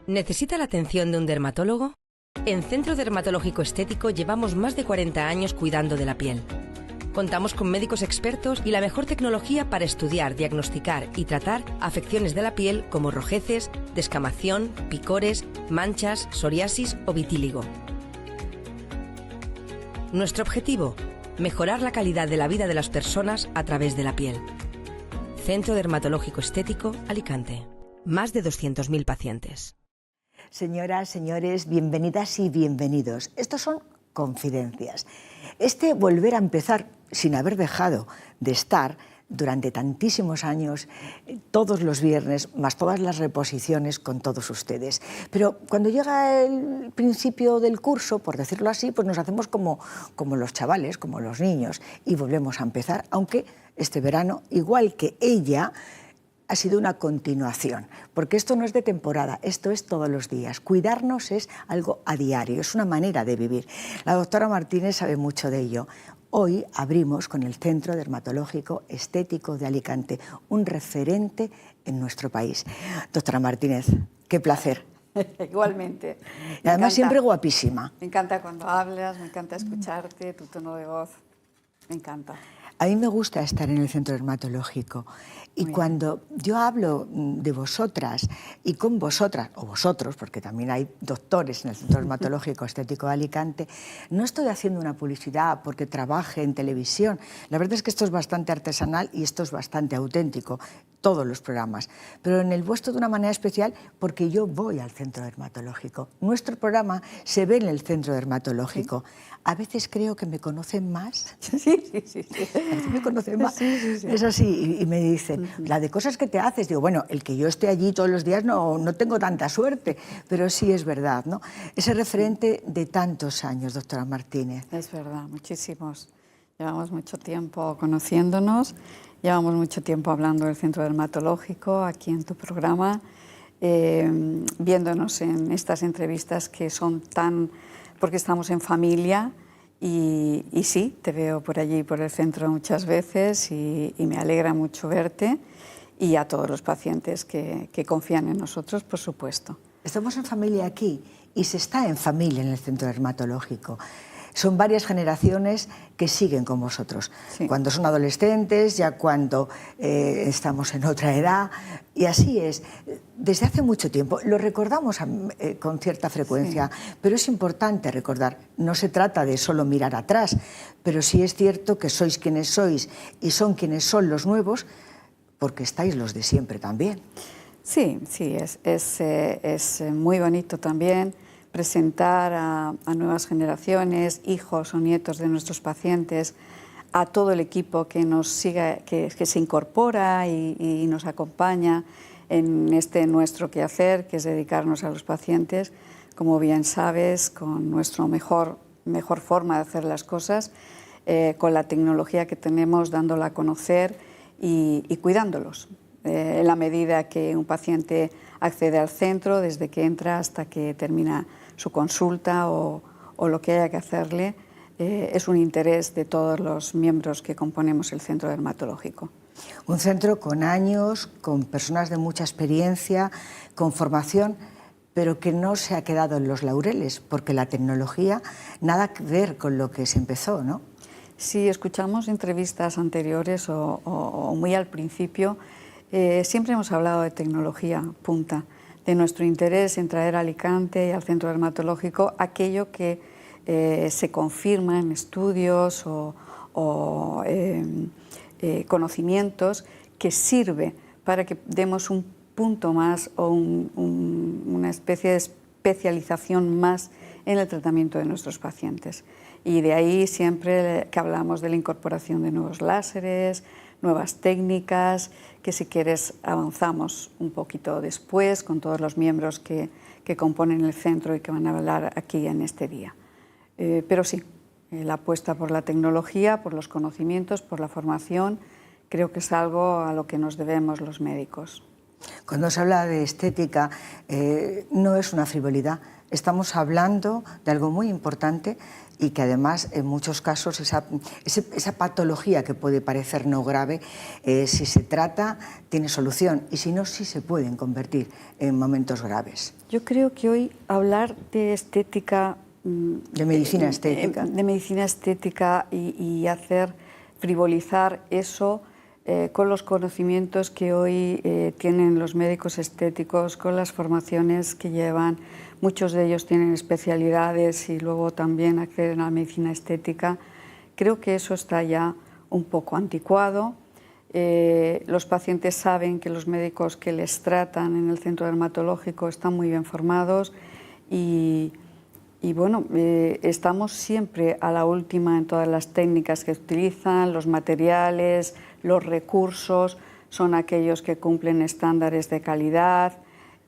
¿Necesita la atención de un dermatólogo? En Centro Dermatológico Estético llevamos más de 40 años cuidando de la piel. Contamos con médicos expertos y la mejor tecnología para estudiar, diagnosticar y tratar afecciones de la piel como rojeces, descamación, picores, manchas, psoriasis o vitíligo. Nuestro objetivo: mejorar la calidad de la vida de las personas a través de la piel. Centro Dermatológico Estético, Alicante. Más de 200.000 pacientes. Señoras, señores, bienvenidas y bienvenidos. Estos son confidencias. Este volver a empezar sin haber dejado de estar durante tantísimos años, todos los viernes, más todas las reposiciones con todos ustedes. Pero cuando llega el principio del curso, por decirlo así, pues nos hacemos como los chavales, como los niños, y volvemos a empezar, aunque este verano, igual que ella, ha sido una continuación, porque esto no es de temporada, esto es todos los días. Cuidarnos es algo a diario, es una manera de vivir. La doctora Martínez sabe mucho de ello. Hoy abrimos con el Centro Dermatológico Estético de Alicante, un referente en nuestro país. Doctora Martínez, qué placer. Igualmente. Y además siempre guapísima. Me encanta cuando hablas, me encanta escucharte, tu tono de voz, me encanta. A mí me gusta estar en el Centro Dermatológico y cuando yo hablo de vosotras y con vosotras, o vosotros, porque también hay doctores en el Centro Dermatológico Estético de Alicante, no estoy haciendo una publicidad porque trabaje en televisión. La verdad es que esto es bastante artesanal y esto es bastante auténtico, todos los programas, pero en el vuestro de una manera especial porque yo voy al Centro Dermatológico. Nuestro programa se ve en el Centro Dermatológico. ¿Sí? A veces creo que me conocen más. Sí. A veces me conocen más. Sí. Es así, y me dicen, la de cosas que te haces, digo, bueno, el que yo esté allí todos los días no tengo tanta suerte, pero sí es verdad, ¿no? Ese referente de tantos años, doctora Martínez. Es verdad, muchísimos. Llevamos mucho tiempo conociéndonos, llevamos mucho tiempo hablando del Centro Dermatológico, aquí en tu programa, viéndonos en estas entrevistas que son tan... porque estamos en familia y sí, te veo por allí, por el centro muchas veces y me alegra mucho verte y a todos los pacientes que confían en nosotros, por supuesto. Estamos en familia aquí y se está en familia en el Centro Dermatológico. Son varias generaciones que siguen con vosotros, sí. Cuando son adolescentes, ya cuando estamos en otra edad, y así es, desde hace mucho tiempo. Lo recordamos con cierta frecuencia, sí. Pero es importante recordar, no se trata de solo mirar atrás, pero sí es cierto que sois quienes sois y son quienes son los nuevos, porque estáis los de siempre también. Sí, es muy bonito también presentar a nuevas generaciones, hijos o nietos de nuestros pacientes, a todo el equipo que nos siga, que se incorpora y nos acompaña en este nuestro quehacer, que es dedicarnos a los pacientes, como bien sabes, con nuestra mejor forma de hacer las cosas, con la tecnología que tenemos, dándola a conocer y cuidándolos. En la medida que un paciente accede al centro, desde que entra hasta que termina su consulta o lo que haya que hacerle, es un interés de todos los miembros que componemos el Centro Dermatológico. Un centro con años, con personas de mucha experiencia, con formación, pero que no se ha quedado en los laureles, porque la tecnología nada que ver con lo que se empezó, ¿no? Si escuchamos entrevistas anteriores o muy al principio, siempre hemos hablado de tecnología punta, de nuestro interés en traer a Alicante y al Centro Dermatológico aquello que se confirma en estudios o conocimientos que sirve para que demos un punto más o una especie de especialización más en el tratamiento de nuestros pacientes. Y de ahí siempre que hablamos de la incorporación de nuevos láseres, nuevas técnicas, que si quieres avanzamos un poquito después con todos los miembros que componen el centro y que van a hablar aquí en este día. Pero sí, la apuesta por la tecnología, por los conocimientos, por la formación, creo que es algo a lo que nos debemos los médicos. Cuando se habla de estética, no es una frivolidad. Estamos hablando de algo muy importante y que además en muchos casos esa patología que puede parecer no grave, si se trata tiene solución y si no, sí se pueden convertir en momentos graves. Yo creo que hoy hablar de estética, de medicina estética, y hacer frivolizar eso con los conocimientos que hoy tienen los médicos estéticos, con las formaciones que llevan. Muchos de ellos tienen especialidades y luego también acceden a la medicina estética. Creo que eso está ya un poco anticuado. Los pacientes saben que los médicos que les tratan en el centro dermatológico están muy bien formados y bueno, estamos siempre a la última en todas las técnicas que utilizan, los materiales, los recursos, son aquellos que cumplen estándares de calidad.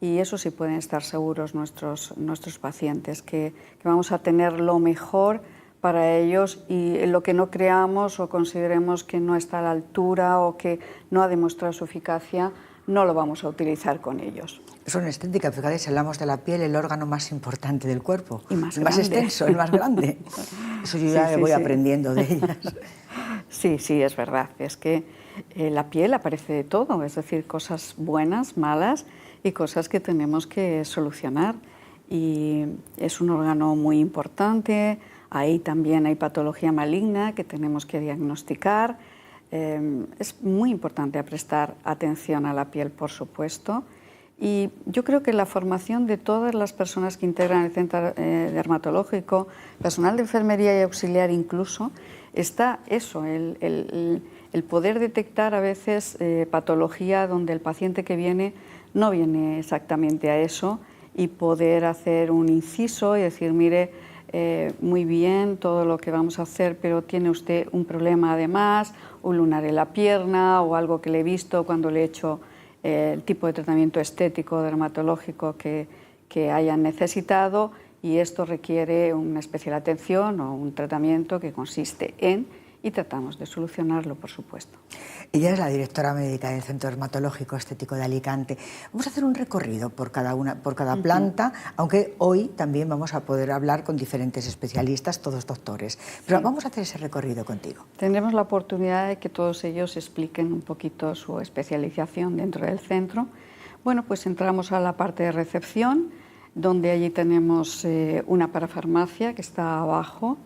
Y eso sí pueden estar seguros nuestros pacientes, que vamos a tener lo mejor para ellos y lo que no creamos o consideremos que no está a la altura o que no ha demostrado su eficacia, no lo vamos a utilizar con ellos. Eso en estética, fíjate, si hablamos de la piel, el órgano más importante del cuerpo, y más el más extenso, el más grande. Eso yo ya voy aprendiendo de ellas. Sí, es verdad, es que la piel aparece de todo, es decir, cosas buenas, malas, y cosas que tenemos que solucionar. Y es un órgano muy importante, ahí también hay patología maligna que tenemos que diagnosticar. Es muy importante prestar atención a la piel, por supuesto. Y yo creo que la formación de todas las personas que integran el centro dermatológico, personal de enfermería y auxiliar incluso, está eso, el poder detectar a veces patología donde el paciente que viene no viene exactamente a eso y poder hacer un inciso y decir, mire, muy bien todo lo que vamos a hacer, pero tiene usted un problema además, un lunar en la pierna o algo que le he visto cuando le he hecho el tipo de tratamiento estético dermatológico que hayan necesitado y esto requiere una especial atención o un tratamiento que consiste en, y tratamos de solucionarlo, por supuesto. Ella es la directora médica del Centro Dermatológico Estético de Alicante. Vamos a hacer un recorrido por cada planta, aunque hoy también vamos a poder hablar con diferentes especialistas, todos doctores. Pero vamos a hacer ese recorrido contigo. Tendremos la oportunidad de que todos ellos expliquen un poquito su especialización dentro del centro. Bueno, pues entramos a la parte de recepción, donde allí tenemos una parafarmacia que está abajo,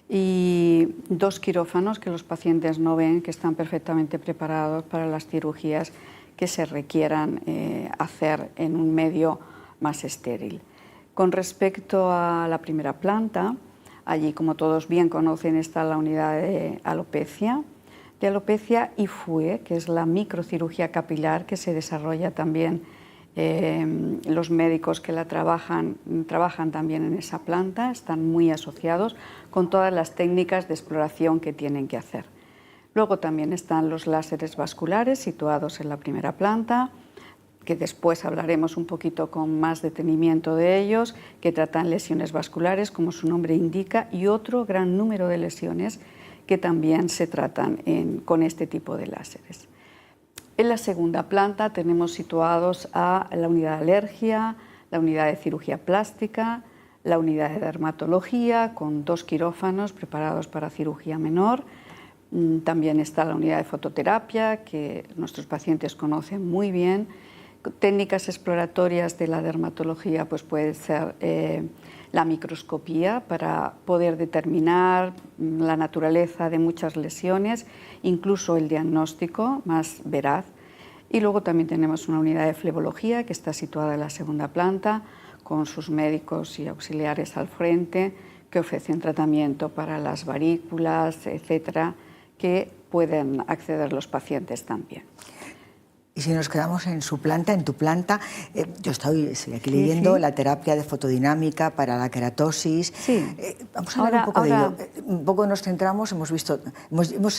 y 2 quirófanos que los pacientes no ven, que están perfectamente preparados para las cirugías que se requieran hacer en un medio más estéril. Con respecto a la primera planta, allí, como todos bien conocen, está la unidad de alopecia y FUE, que es la microcirugía capilar que se desarrolla también. Los médicos que la trabajan también en esa planta, están muy asociados con todas las técnicas de exploración que tienen que hacer. Luego también están los láseres vasculares situados en la primera planta, que después hablaremos un poquito con más detenimiento de ellos, que tratan lesiones vasculares, como su nombre indica, y otro gran número de lesiones que también se tratan con este tipo de láseres. En la segunda planta tenemos situados a la unidad de alergia, la unidad de cirugía plástica, la unidad de dermatología con 2 quirófanos preparados para cirugía menor. También está la unidad de fototerapia que nuestros pacientes conocen muy bien. Técnicas exploratorias de la dermatología pues puede ser la microscopía para poder determinar la naturaleza de muchas lesiones, incluso el diagnóstico más veraz. Y luego también tenemos una unidad de flebología que está situada en la segunda planta, con sus médicos y auxiliares al frente, que ofrecen tratamiento para las varículas, etcétera, que pueden acceder los pacientes también. Y si nos quedamos en su planta, en tu planta, yo estoy aquí leyendo la terapia de fotodinámica para la queratosis. Vamos a hablar un poco de ello. Un poco nos centramos, hemos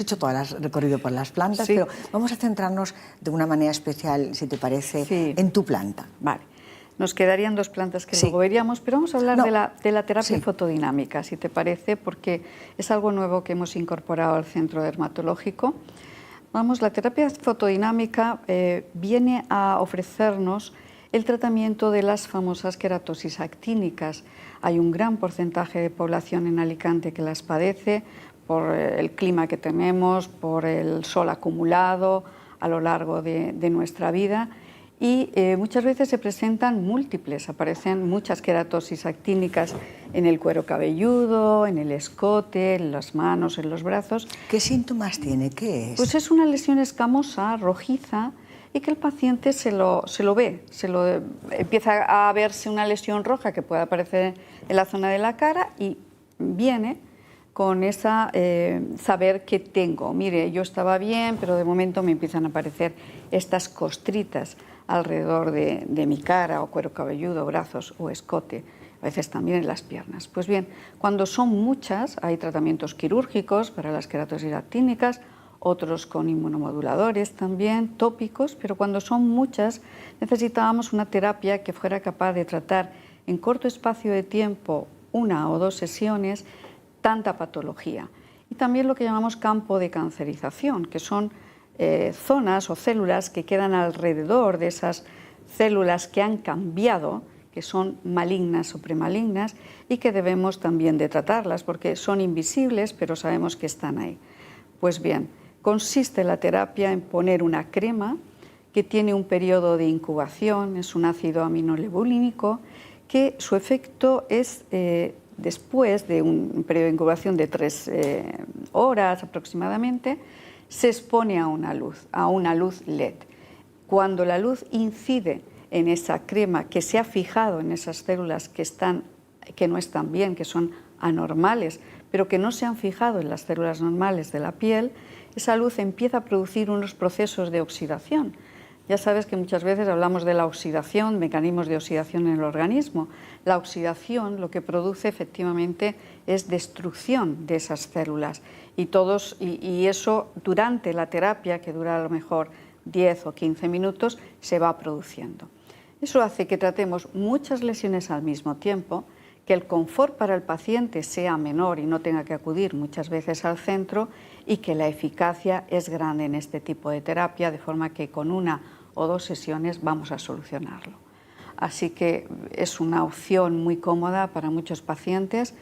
hecho todo el recorrido por las plantas, pero vamos a centrarnos de una manera especial, si te parece, en tu planta. Vale. Nos quedarían 2 plantas que luego veríamos, pero vamos a hablar de la terapia fotodinámica, si te parece, porque es algo nuevo que hemos incorporado al centro dermatológico. La terapia fotodinámica viene a ofrecernos el tratamiento de las famosas queratosis actínicas. Hay un gran porcentaje de población en Alicante que las padece por el clima que tenemos, por el sol acumulado a lo largo de nuestra vida, y muchas veces se presentan múltiples, aparecen muchas queratosis actínicas en el cuero cabelludo, en el escote, en las manos, en los brazos. ¿Qué síntomas tiene? ¿Qué es? Pues es una lesión escamosa, rojiza, y que el paciente se lo ve, empieza a verse una lesión roja que puede aparecer en la zona de la cara y viene con esa saber que tengo. Mire, yo estaba bien, pero de momento me empiezan a aparecer estas costritas alrededor de mi cara, o cuero cabelludo, brazos o escote, a veces también en las piernas. Pues bien, cuando son muchas, hay tratamientos quirúrgicos para las queratosis actínicas, otros con inmunomoduladores también, tópicos, pero cuando son muchas necesitábamos una terapia que fuera capaz de tratar en corto espacio de tiempo, 1 o 2 sesiones, tanta patología. Y también lo que llamamos campo de cancerización, que son zonas o células que quedan alrededor de esas células que han cambiado, que son malignas o premalignas, y que debemos también de tratarlas porque son invisibles, pero sabemos que están ahí. Pues bien, consiste la terapia en poner una crema que tiene un periodo de incubación, es un ácido aminolebulínico, que su efecto es después de un periodo de incubación de 3 horas aproximadamente, se expone a una luz LED. Cuando la luz incide en esa crema que se ha fijado en esas células que no están bien, que son anormales, pero que no se han fijado en las células normales de la piel, esa luz empieza a producir unos procesos de oxidación. Ya sabes que muchas veces hablamos de la oxidación, mecanismos de oxidación en el organismo. La oxidación lo que produce efectivamente es destrucción de esas células y eso durante la terapia, que dura a lo mejor 10 o 15 minutos, se va produciendo. Eso hace que tratemos muchas lesiones al mismo tiempo, que el confort para el paciente sea menor y no tenga que acudir muchas veces al centro, y que la eficacia es grande en este tipo de terapia, de forma que con 1 o 2 sesiones vamos a solucionarlo. Así que es una opción muy cómoda para muchos pacientes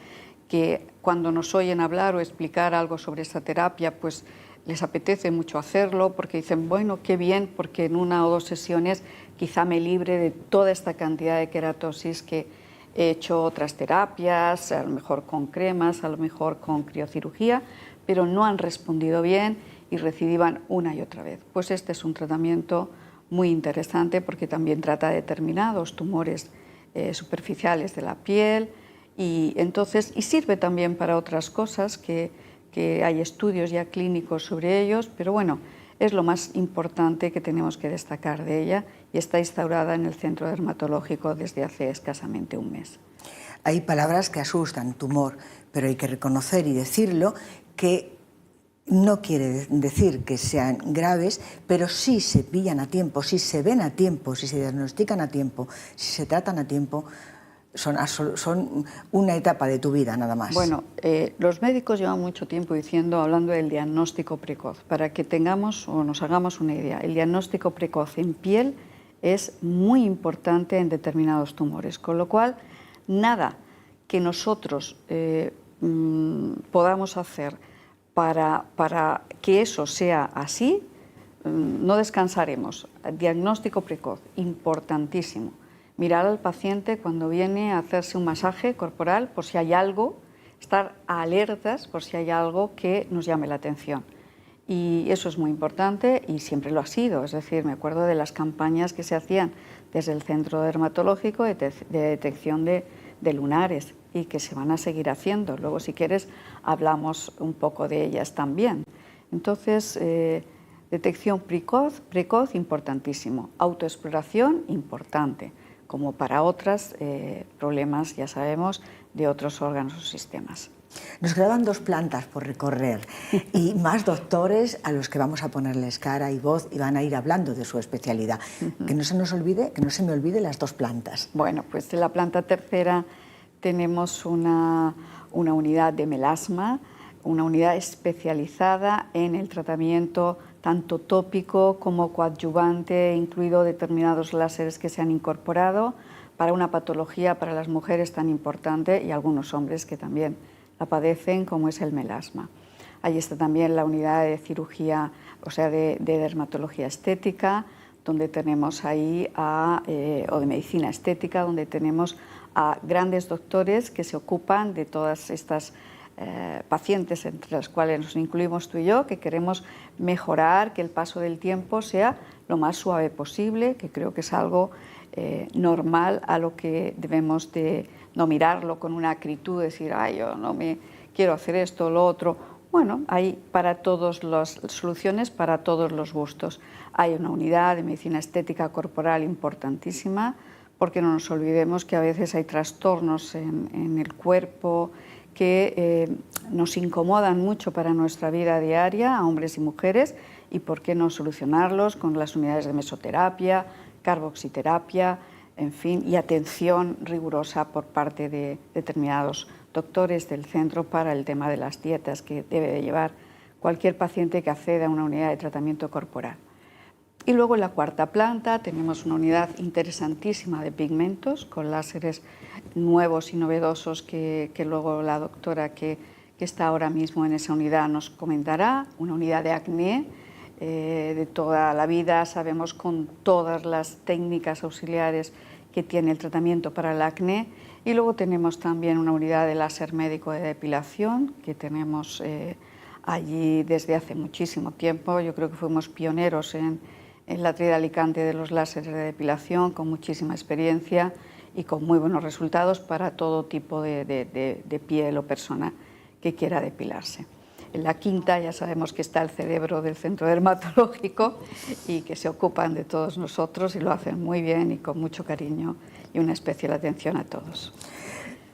que cuando nos oyen hablar o explicar algo sobre esta terapia, pues les apetece mucho hacerlo porque dicen, bueno, qué bien, porque en 1 o 2 sesiones quizá me libre de toda esta cantidad de queratosis que he hecho otras terapias, a lo mejor con cremas, a lo mejor con criocirugía, pero no han respondido bien y recidivan una y otra vez. Pues este es un tratamiento muy interesante porque también trata determinados tumores superficiales de la piel y sirve también para otras cosas que hay estudios ya clínicos sobre ellos, pero bueno, es lo más importante que tenemos que destacar de ella y está instaurada en el Centro Dermatológico desde hace escasamente un mes. Hay palabras que asustan, tumor, pero hay que reconocer y decirlo que no quiere decir que sean graves, pero sí se pillan a tiempo, si se ven a tiempo, si se diagnostican a tiempo, si se tratan a tiempo, son una etapa de tu vida nada más. Bueno, los médicos llevan mucho tiempo hablando del diagnóstico precoz. Para que tengamos o nos hagamos una idea, el diagnóstico precoz en piel es muy importante en determinados tumores, con lo cual nada que nosotros podamos hacer para que eso sea así, no descansaremos. Diagnóstico precoz, importantísimo. Mirar al paciente cuando viene a hacerse un masaje corporal por si hay algo, estar alertas por si hay algo que nos llame la atención. Y eso es muy importante y siempre lo ha sido. Es decir, me acuerdo de las campañas que se hacían desde el Centro Dermatológico de detección de lunares y que se van a seguir haciendo. Luego, si quieres, hablamos un poco de ellas también. Entonces, detección precoz, importantísimo. Autoexploración, importante, como para otros problemas, ya sabemos, de otros órganos o sistemas. Nos quedaban 2 plantas por recorrer y más doctores a los que vamos a ponerles cara y voz y van a ir hablando de su especialidad. Que no se nos olvide, que no se me olvide las 2 plantas. Bueno, pues en la planta tercera tenemos una unidad de melasma, una unidad especializada en el tratamiento tanto tópico como coadyuvante, incluido determinados láseres que se han incorporado para una patología para las mujeres tan importante y algunos hombres que también la padecen, como es el melasma. Ahí está también la unidad de cirugía, o sea, de dermatología estética, donde tenemos ahí o de medicina estética, donde tenemos a grandes doctores que se ocupan de todas estas pacientes, entre las cuales nos incluimos tú y yo, que queremos mejorar, que el paso del tiempo sea lo más suave posible, que creo que es algo normal a lo que debemos de no mirarlo con una acritud, decir, ay, yo no me quiero hacer esto o lo otro. Bueno, hay para todas las soluciones, para todos los gustos. Hay una unidad de medicina estética corporal importantísima, porque no nos olvidemos que a veces hay trastornos en el cuerpo que nos incomodan mucho para nuestra vida diaria, a hombres y mujeres, y por qué no solucionarlos con las unidades de mesoterapia, carboxiterapia, en fin, y atención rigurosa por parte de determinados doctores del centro para el tema de las dietas que debe de llevar cualquier paciente que acceda a una unidad de tratamiento corporal. Y luego en la cuarta planta tenemos una unidad interesantísima de pigmentos con láseres nuevos y novedosos que luego la doctora que está ahora mismo en esa unidad nos comentará. Una unidad de acné de toda la vida, sabemos con todas las técnicas auxiliares que tiene el tratamiento para el acné. Y luego tenemos también una unidad de láser médico de depilación que tenemos allí desde hace muchísimo tiempo. Yo creo que fuimos pioneros en la Tría de Alicante de los láseres de depilación, con muchísima experiencia y con muy buenos resultados para todo tipo de piel o persona que quiera depilarse. En la quinta ya sabemos que está el cerebro del centro dermatológico y que se ocupan de todos nosotros y lo hacen muy bien y con mucho cariño y una especial atención a todos.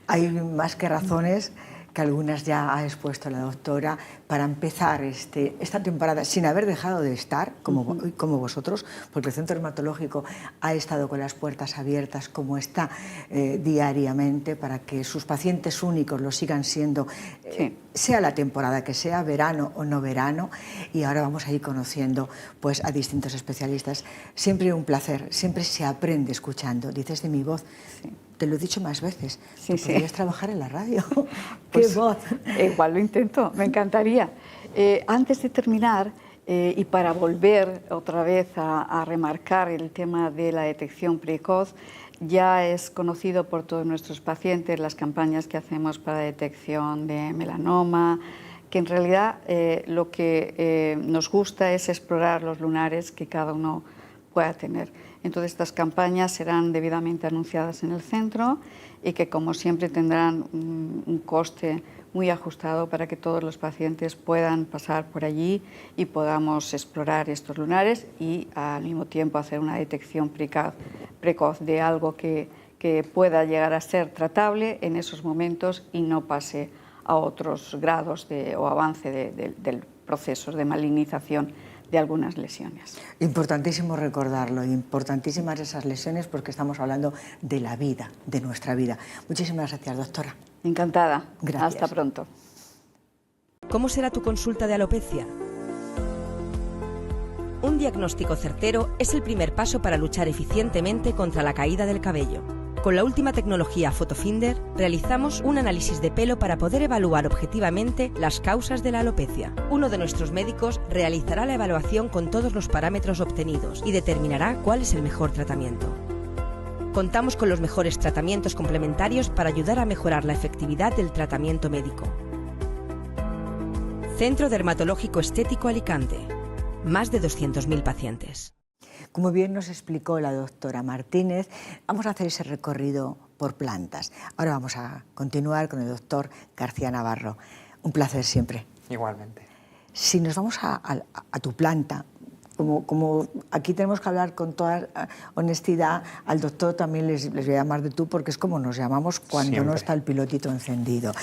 Hay más que razones, que algunas ya ha expuesto la doctora, para empezar esta temporada sin haber dejado de estar, como vosotros, porque el Centro Dermatológico ha estado con las puertas abiertas como está diariamente para que sus pacientes únicos lo sigan siendo, sea la temporada que sea, verano o no verano, y ahora vamos a ir conociendo pues, a distintos especialistas. Siempre un placer, siempre se aprende escuchando. Dices de mi voz. Sí. Te lo he dicho más veces, sí, podrías trabajar en la radio. Pues, ¡qué voz! Igual lo intento, me encantaría. Antes de terminar, y para volver otra vez a remarcar el tema de la detección precoz, ya es conocido por todos nuestros pacientes las campañas que hacemos para detección de melanoma, que en realidad lo que nos gusta es explorar los lunares que cada uno pueda tener. Entonces estas campañas serán debidamente anunciadas en el centro y que como siempre tendrán un coste muy ajustado para que todos los pacientes puedan pasar por allí y podamos explorar estos lunares y al mismo tiempo hacer una detección precoz de algo que pueda llegar a ser tratable en esos momentos y no pase a otros grados o avance del proceso de malignización de algunas lesiones. Importantísimo recordarlo, importantísimas esas lesiones porque estamos hablando de la vida, de nuestra vida. Muchísimas gracias, doctora. Encantada. Gracias. Hasta pronto. ¿Cómo será tu consulta de alopecia? Un diagnóstico certero es el primer paso para luchar eficientemente contra la caída del cabello. Con la última tecnología PhotoFinder realizamos un análisis de pelo para poder evaluar objetivamente las causas de la alopecia. Uno de nuestros médicos realizará la evaluación con todos los parámetros obtenidos y determinará cuál es el mejor tratamiento. Contamos con los mejores tratamientos complementarios para ayudar a mejorar la efectividad del tratamiento médico. Centro Dermatológico Estético Alicante. Más de 200.000 pacientes. Como bien nos explicó la doctora Martínez, vamos a hacer ese recorrido por plantas. Ahora vamos a continuar con el doctor García Navarro. Un placer siempre. Igualmente. Si nos vamos a tu planta, como aquí tenemos que hablar con toda honestidad, al doctor también les voy a llamar de tú porque es como nos llamamos cuando siempre no está el pilotito encendido.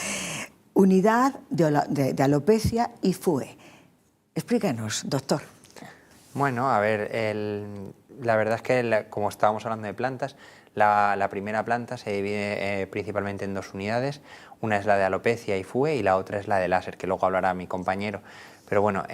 Unidad de alopecia y FUE. Explícanos, doctor. Bueno, a ver, la verdad es que como estábamos hablando de plantas, la primera planta se divide principalmente en dos unidades. Una es la de alopecia y FUE y la otra es la de láser, que luego hablará mi compañero. Pero bueno,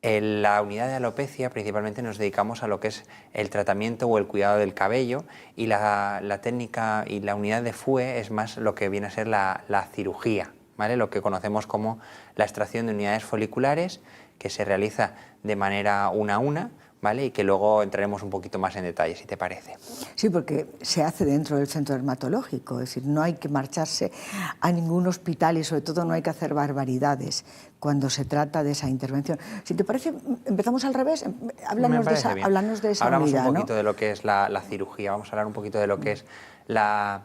En la unidad de alopecia principalmente nos dedicamos a lo que es el tratamiento o el cuidado del cabello, y la técnica y la unidad de FUE es más lo que viene a ser la cirugía, ¿vale? Lo que conocemos como la extracción de unidades foliculares, que se realiza de manera una a una, ¿vale? Y que luego entraremos un poquito más en detalle, si te parece. Sí, porque se hace dentro del centro dermatológico, es decir, no hay que marcharse a ningún hospital y sobre todo no hay que hacer barbaridades cuando se trata de esa intervención. Si te parece, empezamos al revés, háblanos de esa Hablamos unidad, un poquito ¿no? de lo que es la cirugía, vamos a hablar un poquito de lo que es la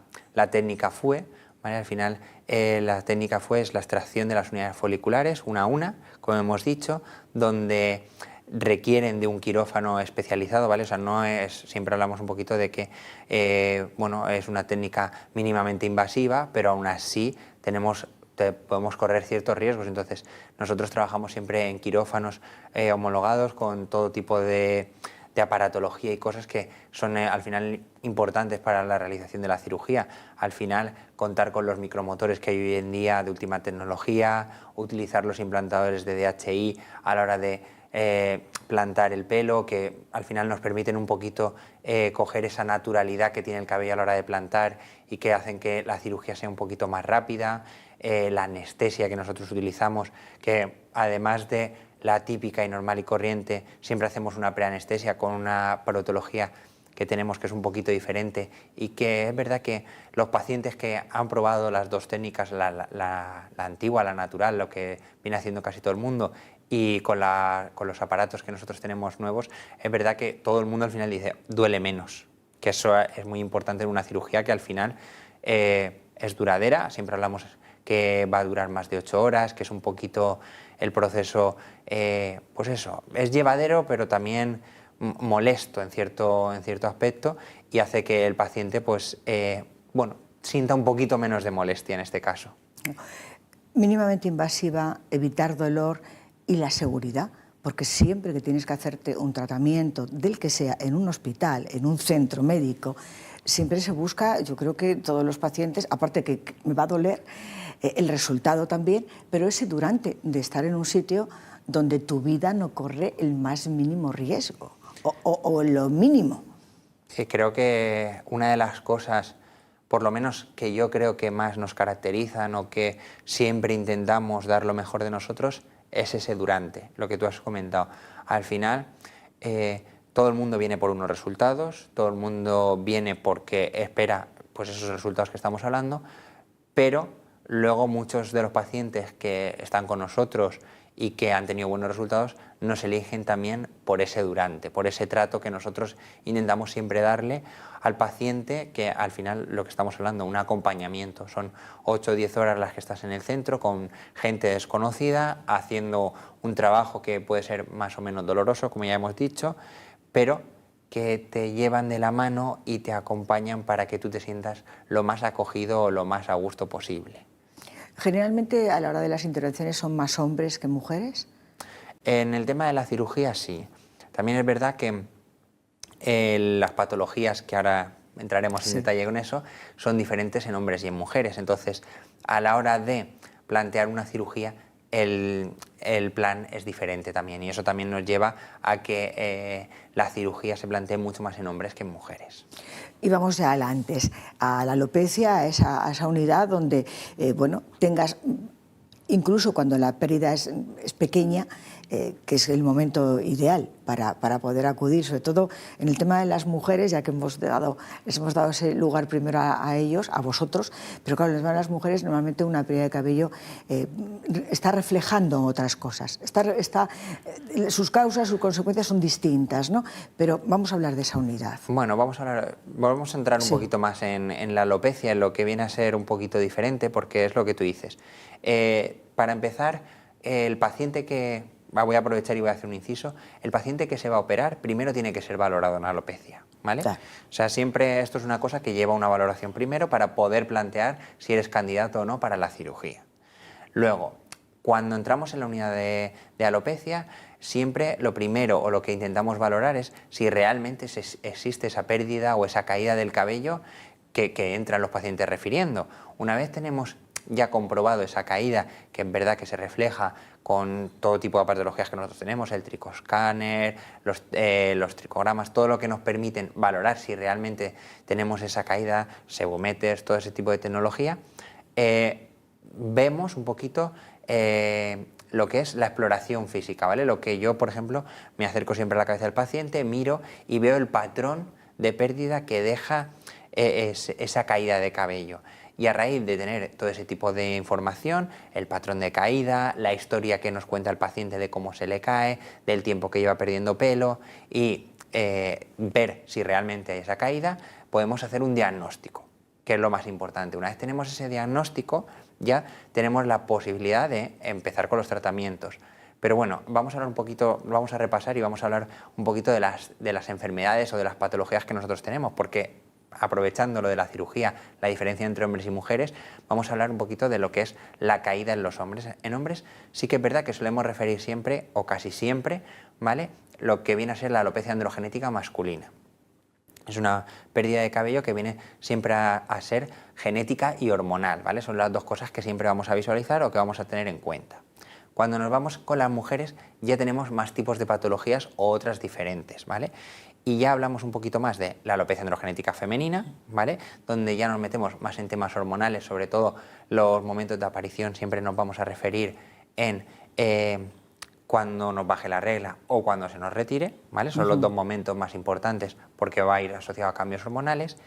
técnica FUE, ¿vale? Al final la técnica FUE es la extracción de las unidades foliculares una a una, como hemos dicho, donde requieren de un quirófano especializado, ¿vale? O sea, no es, siempre hablamos un poquito de que, bueno, es una técnica mínimamente invasiva, pero aún así podemos correr ciertos riesgos. Entonces, nosotros trabajamos siempre en quirófanos homologados con todo tipo de aparatología y cosas que son al final importantes para la realización de la cirugía. Al final, contar con los micromotores que hay hoy en día de última tecnología, utilizar los implantadores de DHI a la hora de plantar el pelo, que al final nos permiten un poquito coger esa naturalidad que tiene el cabello a la hora de plantar y que hacen que la cirugía sea un poquito más rápida, la anestesia que nosotros utilizamos, que además de la típica y normal y corriente, siempre hacemos una preanestesia con una patología que tenemos que es un poquito diferente, y que es verdad que los pacientes que han probado las dos técnicas, la antigua, la natural, lo que viene haciendo casi todo el mundo, y con los aparatos que nosotros tenemos nuevos, es verdad que todo el mundo al final dice, duele menos, que eso es muy importante en una cirugía que al final es duradera. Siempre hablamos que va a durar más de 8 horas, que es un poquito el proceso, pues eso, es llevadero, pero también molesto en cierto aspecto, y hace que el paciente, pues, bueno, sienta un poquito menos de molestia en este caso. Mínimamente invasiva, evitar dolor y la seguridad, porque siempre que tienes que hacerte un tratamiento, del que sea, en un hospital, en un centro médico, siempre se busca, yo creo que todos los pacientes, aparte que me va a doler, el resultado también, pero ese durante de estar en un sitio donde tu vida no corre el más mínimo riesgo, o lo mínimo. Creo que una de las cosas, por lo menos que yo creo que más nos caracterizan o que siempre intentamos dar lo mejor de nosotros, es ese durante, lo que tú has comentado. Al final, todo el mundo viene por unos resultados, todo el mundo viene porque espera, pues, esos resultados que estamos hablando, pero luego muchos de los pacientes que están con nosotros y que han tenido buenos resultados nos eligen también por ese durante, por ese trato que nosotros intentamos siempre darle al paciente, que al final lo que estamos hablando, un acompañamiento, son 8 o 10 horas las que estás en el centro con gente desconocida, haciendo un trabajo que puede ser más o menos doloroso, como ya hemos dicho, pero que te llevan de la mano y te acompañan para que tú te sientas lo más acogido o lo más a gusto posible. Generalmente a la hora de las intervenciones son más hombres que mujeres. En el tema de la cirugía sí. También es verdad que las patologías, que ahora entraremos en detalle con eso, son diferentes en hombres y en mujeres. Entonces, a la hora de plantear una cirugía, el plan es diferente también, y eso también nos lleva a que la cirugía se plantee mucho más en hombres que en mujeres. Y vamos ya antes, a la alopecia, a esa unidad donde, bueno, tengas, incluso cuando la pérdida es pequeña, que es el momento ideal para poder acudir, sobre todo en el tema de las mujeres, ya que les hemos dado ese lugar primero a ellos, a vosotros, pero claro, en el tema de las mujeres normalmente una pérdida de cabello está reflejando otras cosas, sus causas, sus consecuencias son distintas, ¿no? Pero vamos a hablar de esa unidad. Bueno, vamos a entrar un poquito más en la alopecia, en lo que viene a ser un poquito diferente, porque es lo que tú dices. Para empezar, el paciente que... Voy a aprovechar y voy a hacer un inciso. El paciente que se va a operar primero tiene que ser valorado en alopecia, ¿vale? Claro. O sea, siempre esto es una cosa que lleva una valoración primero para poder plantear si eres candidato o no para la cirugía. Luego, cuando entramos en la unidad de alopecia, siempre lo primero o lo que intentamos valorar es si realmente existe esa pérdida o esa caída del cabello que entran los pacientes refiriendo. Una vez tenemos ya comprobado esa caída, que es verdad que se refleja con todo tipo de patologías que nosotros tenemos, el tricoscáner, los tricogramas, todo lo que nos permiten valorar si realmente tenemos esa caída, sebometers, todo ese tipo de tecnología, vemos un poquito lo que es la exploración física, ¿vale? Lo que yo, por ejemplo, me acerco siempre a la cabeza del paciente, miro y veo el patrón de pérdida que deja esa caída de cabello. Y a raíz de tener todo ese tipo de información, el patrón de caída, la historia que nos cuenta el paciente de cómo se le cae, del tiempo que lleva perdiendo pelo y ver si realmente hay esa caída, podemos hacer un diagnóstico, que es lo más importante. Una vez tenemos ese diagnóstico, ya tenemos la posibilidad de empezar con los tratamientos. Pero bueno, vamos a hablar un poquito, vamos a repasar y vamos a hablar un poquito de las enfermedades o de las patologías que nosotros tenemos, porque aprovechando lo de la cirugía, la diferencia entre hombres y mujeres, vamos a hablar un poquito de lo que es la caída en los hombres. En hombres sí que es verdad que solemos referir siempre, o casi siempre, ¿vale?, lo que viene a ser la alopecia androgenética masculina. Es una pérdida de cabello que viene siempre a ser genética y hormonal, ¿vale? Son las dos cosas que siempre vamos a visualizar o que vamos a tener en cuenta. Cuando nos vamos con las mujeres ya tenemos más tipos de patologías o otras diferentes, ¿vale? Y ya hablamos un poquito más de la alopecia androgenética femenina, ¿vale?, donde ya nos metemos más en temas hormonales, sobre todo los momentos de aparición siempre nos vamos a referir en cuando nos baje la regla o cuando se nos retire, ¿vale? Son los dos momentos más importantes porque va a ir asociado a cambios hormonales.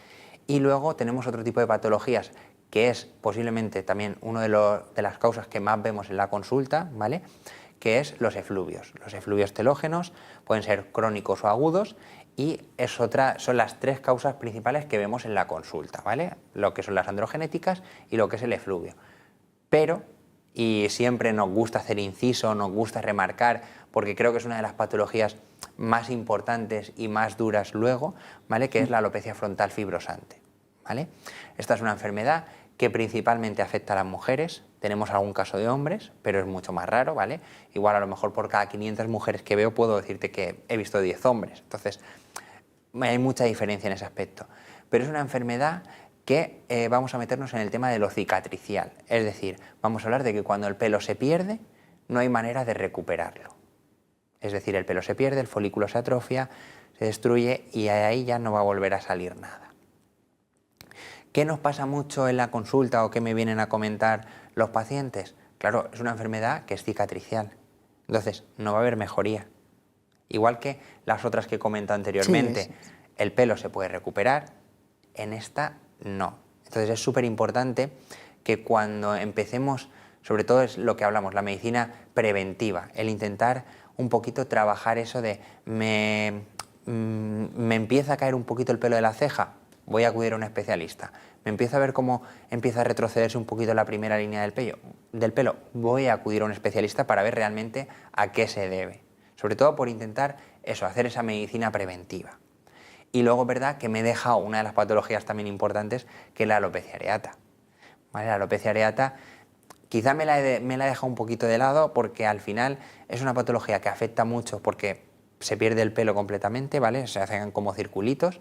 Y luego tenemos otro tipo de patologías que es posiblemente también una de las causas que más vemos en la consulta, ¿vale?, que es los efluvios. Los efluvios telógenos pueden ser crónicos o agudos y son las tres causas principales que vemos en la consulta, ¿vale? Lo que son las androgenéticas y lo que es el efluvio. Pero, y siempre nos gusta hacer inciso, nos gusta remarcar, porque creo que es una de las patologías más importantes y más duras luego, ¿vale?, que es la alopecia frontal fibrosante, ¿vale? Esta es una enfermedad que principalmente afecta a las mujeres. Tenemos algún caso de hombres, pero es mucho más raro, ¿vale? Igual a lo mejor por cada 500 mujeres que veo puedo decirte que he visto 10 hombres. Entonces, hay mucha diferencia en ese aspecto. Pero es una enfermedad que vamos a meternos en el tema de lo cicatricial. Es decir, vamos a hablar de que cuando el pelo se pierde, no hay manera de recuperarlo. Es decir, el pelo se pierde, el folículo se atrofia, se destruye y ahí ya no va a volver a salir nada. ¿Qué nos pasa mucho en la consulta o qué me vienen a comentar los pacientes? Claro, es una enfermedad que es cicatricial, entonces no va a haber mejoría. Igual que las otras que comento anteriormente, sí. El pelo se puede recuperar, en esta no. Entonces es súper importante que cuando empecemos, sobre todo es lo que hablamos, la medicina preventiva, el intentar un poquito trabajar eso de me empieza a caer un poquito el pelo de la ceja, voy a acudir a un especialista. Me empiezo a ver cómo empieza a retrocederse un poquito la primera línea del pelo, voy a acudir a un especialista para ver realmente a qué se debe. Sobre todo por intentar eso, hacer esa medicina preventiva. Y luego, verdad, que me he dejado una de las patologías también importantes, que es la alopecia areata. ¿Vale? La alopecia areata quizá me la he dejado un poquito de lado porque al final es una patología que afecta mucho porque se pierde el pelo completamente, ¿vale? Se hacen como circulitos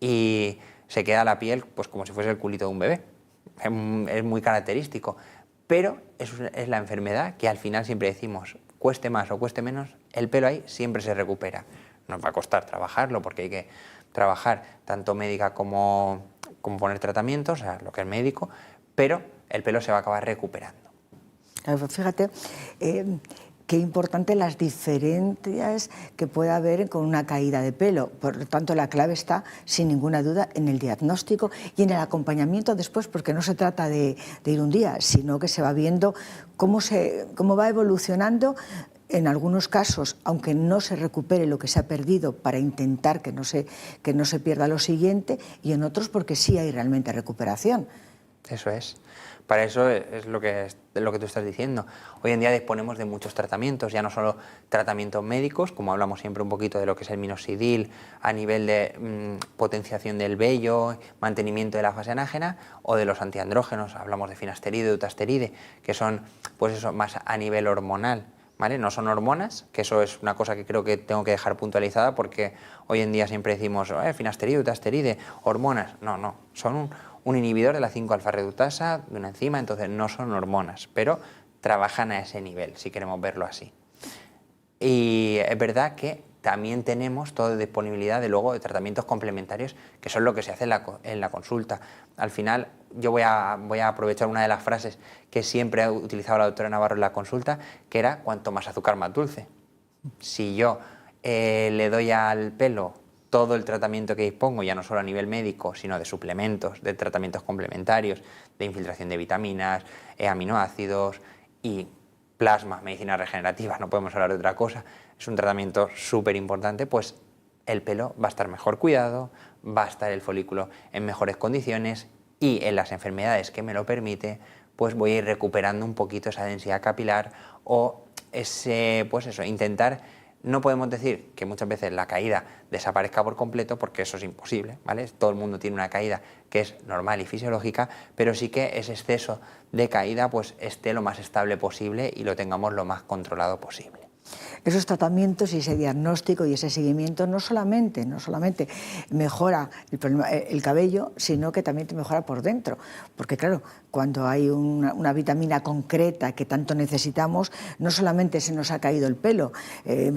y se queda la piel pues como si fuese el culito de un bebé. Es muy característico, pero es la enfermedad que al final siempre decimos, cueste más o cueste menos, el pelo ahí siempre se recupera. Nos va a costar trabajarlo porque hay que trabajar tanto médica como poner tratamientos, o sea, lo que es médico, pero el pelo se va a acabar recuperando. Fíjate, qué importante las diferencias que puede haber con una caída de pelo. Por lo tanto, la clave está, sin ninguna duda, en el diagnóstico y en el acompañamiento después, porque no se trata de ir un día, sino que se va viendo cómo va evolucionando. En algunos casos, aunque no se recupere lo que se ha perdido, para intentar que no se pierda lo siguiente, y en otros porque sí hay realmente recuperación. Eso es. Para eso es lo que tú estás diciendo. Hoy en día disponemos de muchos tratamientos, ya no solo tratamientos médicos, como hablamos siempre un poquito de lo que es el minoxidil a nivel de potenciación del vello, mantenimiento de la fase anágena, o de los antiandrógenos, hablamos de finasteride, dutasteride, que son pues eso, más a nivel hormonal, ¿vale? No son hormonas, que eso es una cosa que creo que tengo que dejar puntualizada porque hoy en día siempre decimos finasteride, utasteride, hormonas. No, no, son un inhibidor de la 5-alfa-redutasa, de una enzima, entonces no son hormonas, pero trabajan a ese nivel, si queremos verlo así. Y es verdad que también tenemos toda disponibilidad de luego de tratamientos complementarios, que son lo que se hace en la consulta. Al final, yo voy a aprovechar una de las frases que siempre ha utilizado la doctora Navarro en la consulta, que era cuanto más azúcar, más dulce. Si yo le doy al pelo todo el tratamiento que dispongo, ya no solo a nivel médico, sino de suplementos, de tratamientos complementarios, de infiltración de vitaminas, aminoácidos y plasma, medicina regenerativa, no podemos hablar de otra cosa, es un tratamiento súper importante, pues el pelo va a estar mejor cuidado, va a estar el folículo en mejores condiciones y en las enfermedades que me lo permite, pues voy a ir recuperando un poquito esa densidad capilar o ese, pues eso, intentar, no podemos decir que muchas veces la caída desaparezca por completo porque eso es imposible, ¿vale? Todo el mundo tiene una caída que es normal y fisiológica, pero sí que ese exceso de caída pues esté lo más estable posible y lo tengamos lo más controlado posible. Esos tratamientos y ese diagnóstico y ese seguimiento no solamente mejora el cabello, sino que también te mejora por dentro. Porque claro, cuando hay una vitamina concreta que tanto necesitamos, no solamente se nos ha caído el pelo,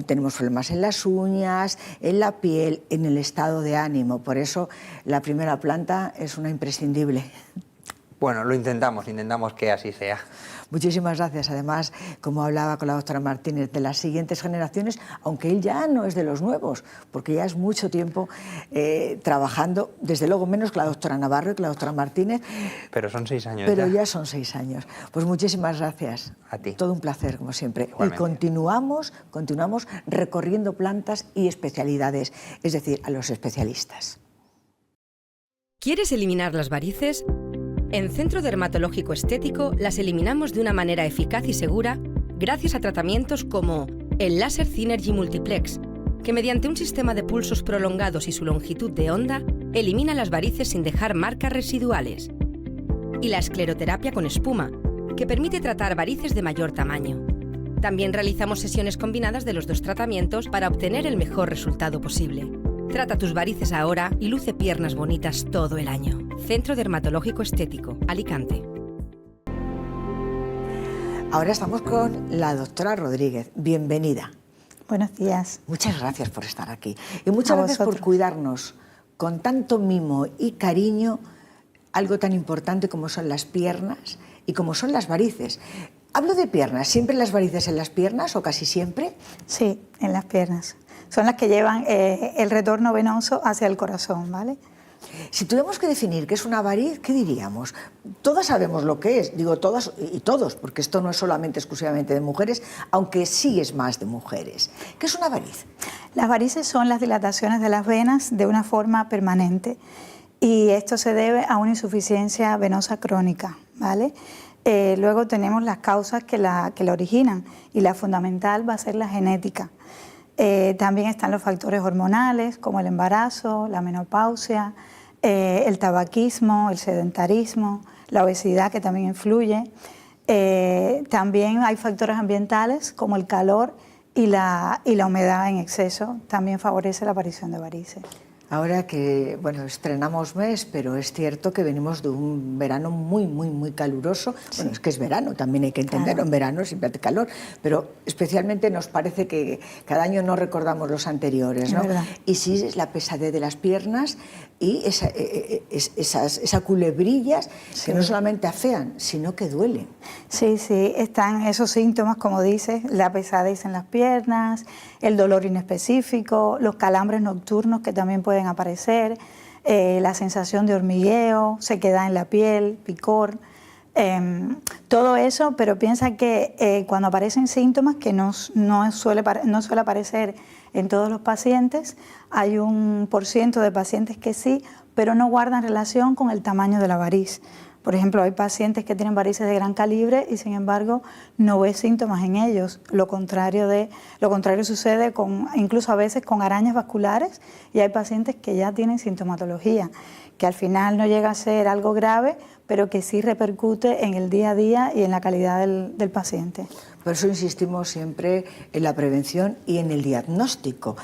tenemos problemas en las uñas, en la piel, en el estado de ánimo. Por eso la primera planta es una imprescindible. Bueno, lo intentamos que así sea. Muchísimas gracias. Además, como hablaba con la doctora Martínez, de las siguientes generaciones, aunque él ya no es de los nuevos, porque ya es mucho tiempo trabajando, desde luego menos que la doctora Navarro y que la doctora Martínez. Pero son 6 años Pero ya son 6 años. Pues muchísimas gracias. A ti. Todo un placer, como siempre. Igualmente. Y continuamos recorriendo plantas y especialidades, es decir, a los especialistas. ¿Quieres eliminar las varices? En Centro Dermatológico Estético las eliminamos de una manera eficaz y segura gracias a tratamientos como el Laser Synergy Multiplex, que mediante un sistema de pulsos prolongados y su longitud de onda elimina las varices sin dejar marcas residuales. Y la escleroterapia con espuma, que permite tratar varices de mayor tamaño. También realizamos sesiones combinadas de los dos tratamientos para obtener el mejor resultado posible. Trata tus varices ahora y luce piernas bonitas todo el año. Centro Dermatológico Estético, Alicante. Ahora estamos con la doctora Rodríguez. Bienvenida. Buenos días. Muchas gracias por estar aquí. Y muchas gracias por cuidarnos con tanto mimo y cariño algo tan importante como son las piernas y como son las varices. Hablo de piernas. ¿Siempre las varices en las piernas o casi siempre? Sí, en las piernas. Son las que llevan el retorno venoso hacia el corazón, ¿vale? Si tuviéramos que definir qué es una variz, ¿qué diríamos? Todas sabemos lo que es, digo todas y todos, porque esto no es solamente exclusivamente de mujeres, aunque sí es más de mujeres. ¿Qué es una variz? Las varices son las dilataciones de las venas de una forma permanente y esto se debe a una insuficiencia venosa crónica, ¿vale? Luego tenemos las causas que la originan y la fundamental va a ser la genética. También están los factores hormonales como el embarazo, la menopausia, el tabaquismo, el sedentarismo, la obesidad que también influye. También hay factores ambientales como el calor y la humedad en exceso, también favorece la aparición de varices. Ahora que, bueno, estrenamos mes, pero es cierto que venimos de un verano muy caluroso. Sí. Bueno, es que es verano, también hay que entenderlo, claro. En verano siempre hace calor, pero especialmente nos parece que cada año no recordamos los anteriores, ¿no? Y sí, es la pesadez de las piernas y esas culebrillas, sí, que no solamente afean, sino que duelen. Sí, están esos síntomas, como dices, la pesadez en las piernas, el dolor inespecífico, los calambres nocturnos que también pueden aparecer, la sensación de hormigueo, sequedad en la piel, picor, todo eso, pero piensa que cuando aparecen síntomas que no suele aparecer en todos los pacientes, hay un % de pacientes que sí, pero no guardan relación con el tamaño de la variz. Por ejemplo, hay pacientes que tienen varices de gran calibre y sin embargo no ves síntomas en ellos. Lo contrario sucede incluso a veces con arañas vasculares y hay pacientes que ya tienen sintomatología, que al final no llega a ser algo grave, pero que sí repercute en el día a día y en la calidad del paciente. Por eso insistimos siempre en la prevención y en el diagnóstico.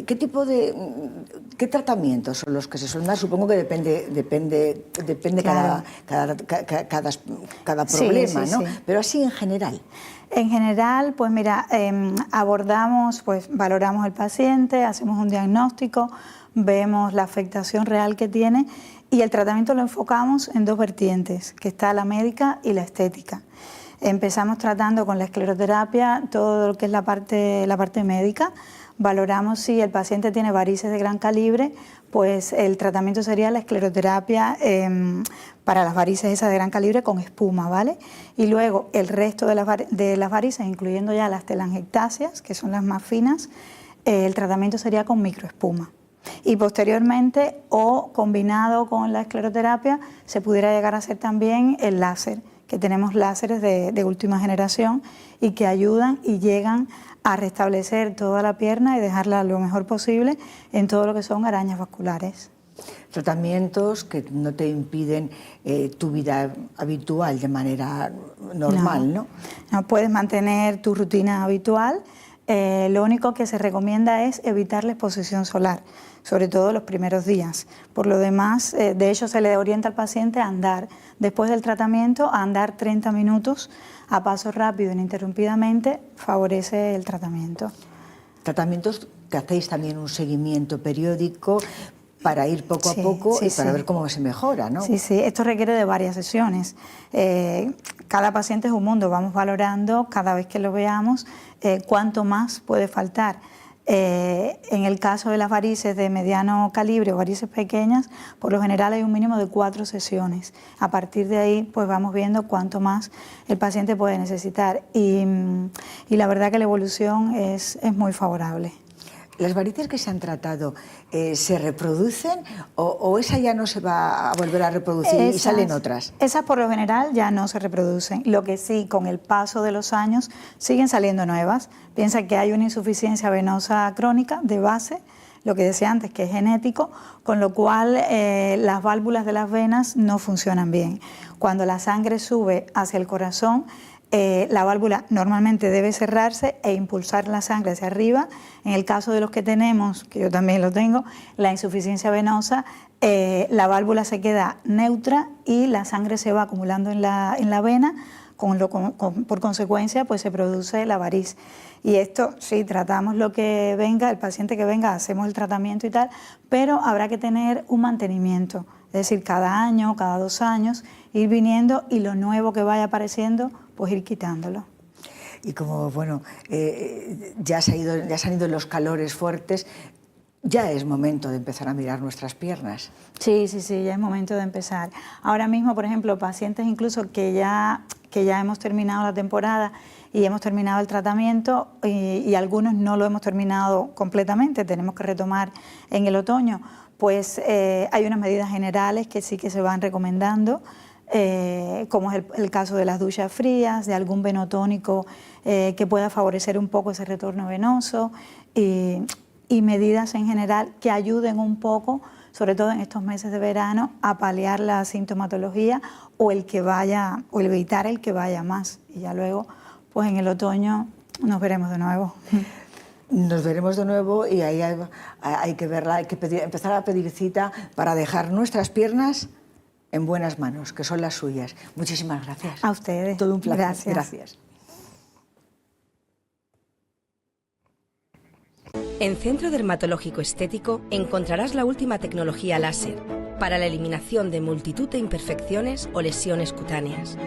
¿Qué tratamientos son los que se suelen dar? Supongo que depende Claro. cada problema, sí, ¿no? sí. Pero así en general. En general, pues mira, abordamos, pues valoramos el paciente, hacemos un diagnóstico, vemos la afectación real que tiene y el tratamiento lo enfocamos en dos vertientes, que está la médica y la estética. Empezamos tratando con la escleroterapia todo lo que es la parte médica. Valoramos si el paciente tiene varices de gran calibre, pues el tratamiento sería la escleroterapia para las varices esas de gran calibre con espuma, ¿vale? Y luego el resto de las varices, incluyendo ya las telangiectasias, que son las más finas, el tratamiento sería con microespuma. Y posteriormente, o combinado con la escleroterapia, se pudiera llegar a hacer también el láser, que tenemos láseres de última generación y que ayudan y llegan a restablecer toda la pierna y dejarla lo mejor posible en todo lo que son arañas vasculares. Tratamientos que no te impiden tu vida habitual de manera normal, ¿no? No puedes mantener tu rutina habitual. Lo único que se recomienda es evitar la exposición solar, sobre todo los primeros días. Por lo demás, de hecho se le orienta al paciente a andar, después del tratamiento, a andar 30 minutos a paso rápido, ininterrumpidamente, favorece el tratamiento. Tratamientos que hacéis también un seguimiento periódico para ir poco a poco y para ver cómo se mejora, ¿no? Sí, sí, esto requiere de varias sesiones. Cada paciente es un mundo, vamos valorando cada vez que lo veamos cuánto más puede faltar. En el caso de las varices de mediano calibre o varices pequeñas, por lo general hay un mínimo de 4 sesiones. A partir de ahí, pues vamos viendo cuánto más el paciente puede necesitar y la verdad que la evolución es muy favorable. ¿Las varices que se han tratado se reproducen o esa ya no se va a volver a reproducir y salen otras? Esas por lo general ya no se reproducen. Lo que sí, con el paso de los años siguen saliendo nuevas. Piensa que hay una insuficiencia venosa crónica de base, lo que decía antes, que es genético, con lo cual las válvulas de las venas no funcionan bien. Cuando la sangre sube hacia el corazón, la válvula normalmente debe cerrarse e impulsar la sangre hacia arriba. En el caso de los que tenemos, que yo también lo tengo, la insuficiencia venosa, la válvula se queda neutra y la sangre se va acumulando en la vena, por consecuencia pues se produce la variz. Y esto, sí, tratamos lo que venga, el paciente que venga, hacemos el tratamiento y tal, pero habrá que tener un mantenimiento, es decir, cada año, cada 2 años, ir viniendo y lo nuevo que vaya apareciendo, pues ir quitándolo. Y como, bueno, ya se han ido los calores fuertes, ya es momento de empezar a mirar nuestras piernas. Sí, ya es momento de empezar. Ahora mismo, por ejemplo, pacientes incluso que ya hemos terminado la temporada y hemos terminado el tratamiento y algunos no lo hemos terminado completamente, tenemos que retomar en el otoño, pues hay unas medidas generales que sí que se van recomendando, como es el caso de las duchas frías, de algún venotónico que pueda favorecer un poco ese retorno venoso y medidas en general que ayuden un poco, sobre todo en estos meses de verano, a paliar la sintomatología o evitar el que vaya más. Y ya luego, pues en el otoño nos veremos de nuevo. Nos veremos de nuevo y ahí hay que verla, empezar a pedir cita para dejar nuestras piernas en buenas manos, que son las suyas. Muchísimas gracias. A ustedes. Todo un placer. Gracias. En Centro Dermatológico Estético encontrarás la última tecnología láser para la eliminación de multitud de imperfecciones o lesiones cutáneas.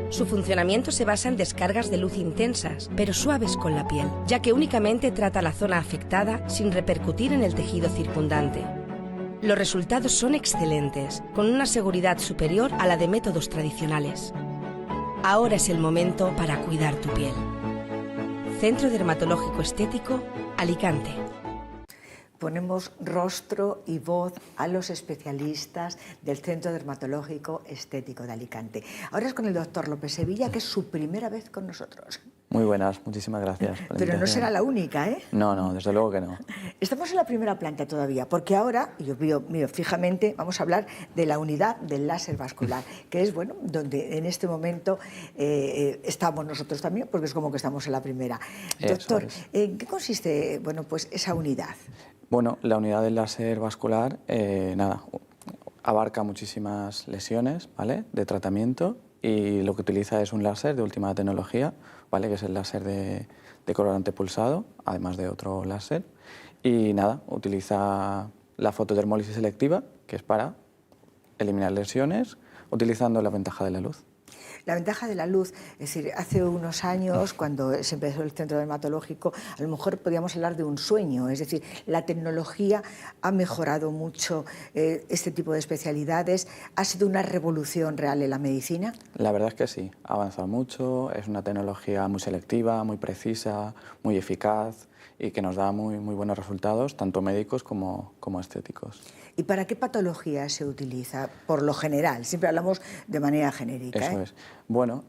Su funcionamiento se basa en descargas de luz intensas, pero suaves con la piel, ya que únicamente trata la zona afectada sin repercutir en el tejido circundante. Los resultados son excelentes, con una seguridad superior a la de métodos tradicionales. Ahora es el momento para cuidar tu piel. Centro Dermatológico Estético, Alicante. Ponemos rostro y voz a los especialistas del Centro Dermatológico Estético de Alicante. Ahora es con el doctor López Sevilla, que es su primera vez con nosotros. Muy buenas, muchísimas gracias por la Pero no invitación. será la única, ¿eh? No, no, desde luego que no. Estamos en la primera planta todavía, porque ahora, yo miro fijamente, vamos a hablar de la unidad del láser vascular, que es, bueno, donde en este momento estamos nosotros también, porque es como que estamos en la primera. Doctor, ¿en qué consiste, bueno, pues esa unidad? Bueno, la unidad del láser vascular, abarca muchísimas lesiones, ¿vale?, de tratamiento, y lo que utiliza es un láser de última tecnología, ¿vale?, que es el láser de colorante pulsado, además de otro láser. Y nada, utiliza la fotodermólisis selectiva, que es para eliminar lesiones, utilizando la ventaja de la luz. La ventaja de la luz, es decir, hace unos años, cuando se empezó el centro dermatológico, a lo mejor podíamos hablar de un sueño, es decir, la tecnología ha mejorado mucho este tipo de especialidades. ¿Ha sido una revolución real en la medicina? La verdad es que sí, ha avanzado mucho, es una tecnología muy selectiva, muy precisa, muy eficaz y que nos da muy buenos resultados, tanto médicos como estéticos. ¿Y para qué patología se utiliza? Por lo general, siempre hablamos de manera genérica. Eso es. Bueno,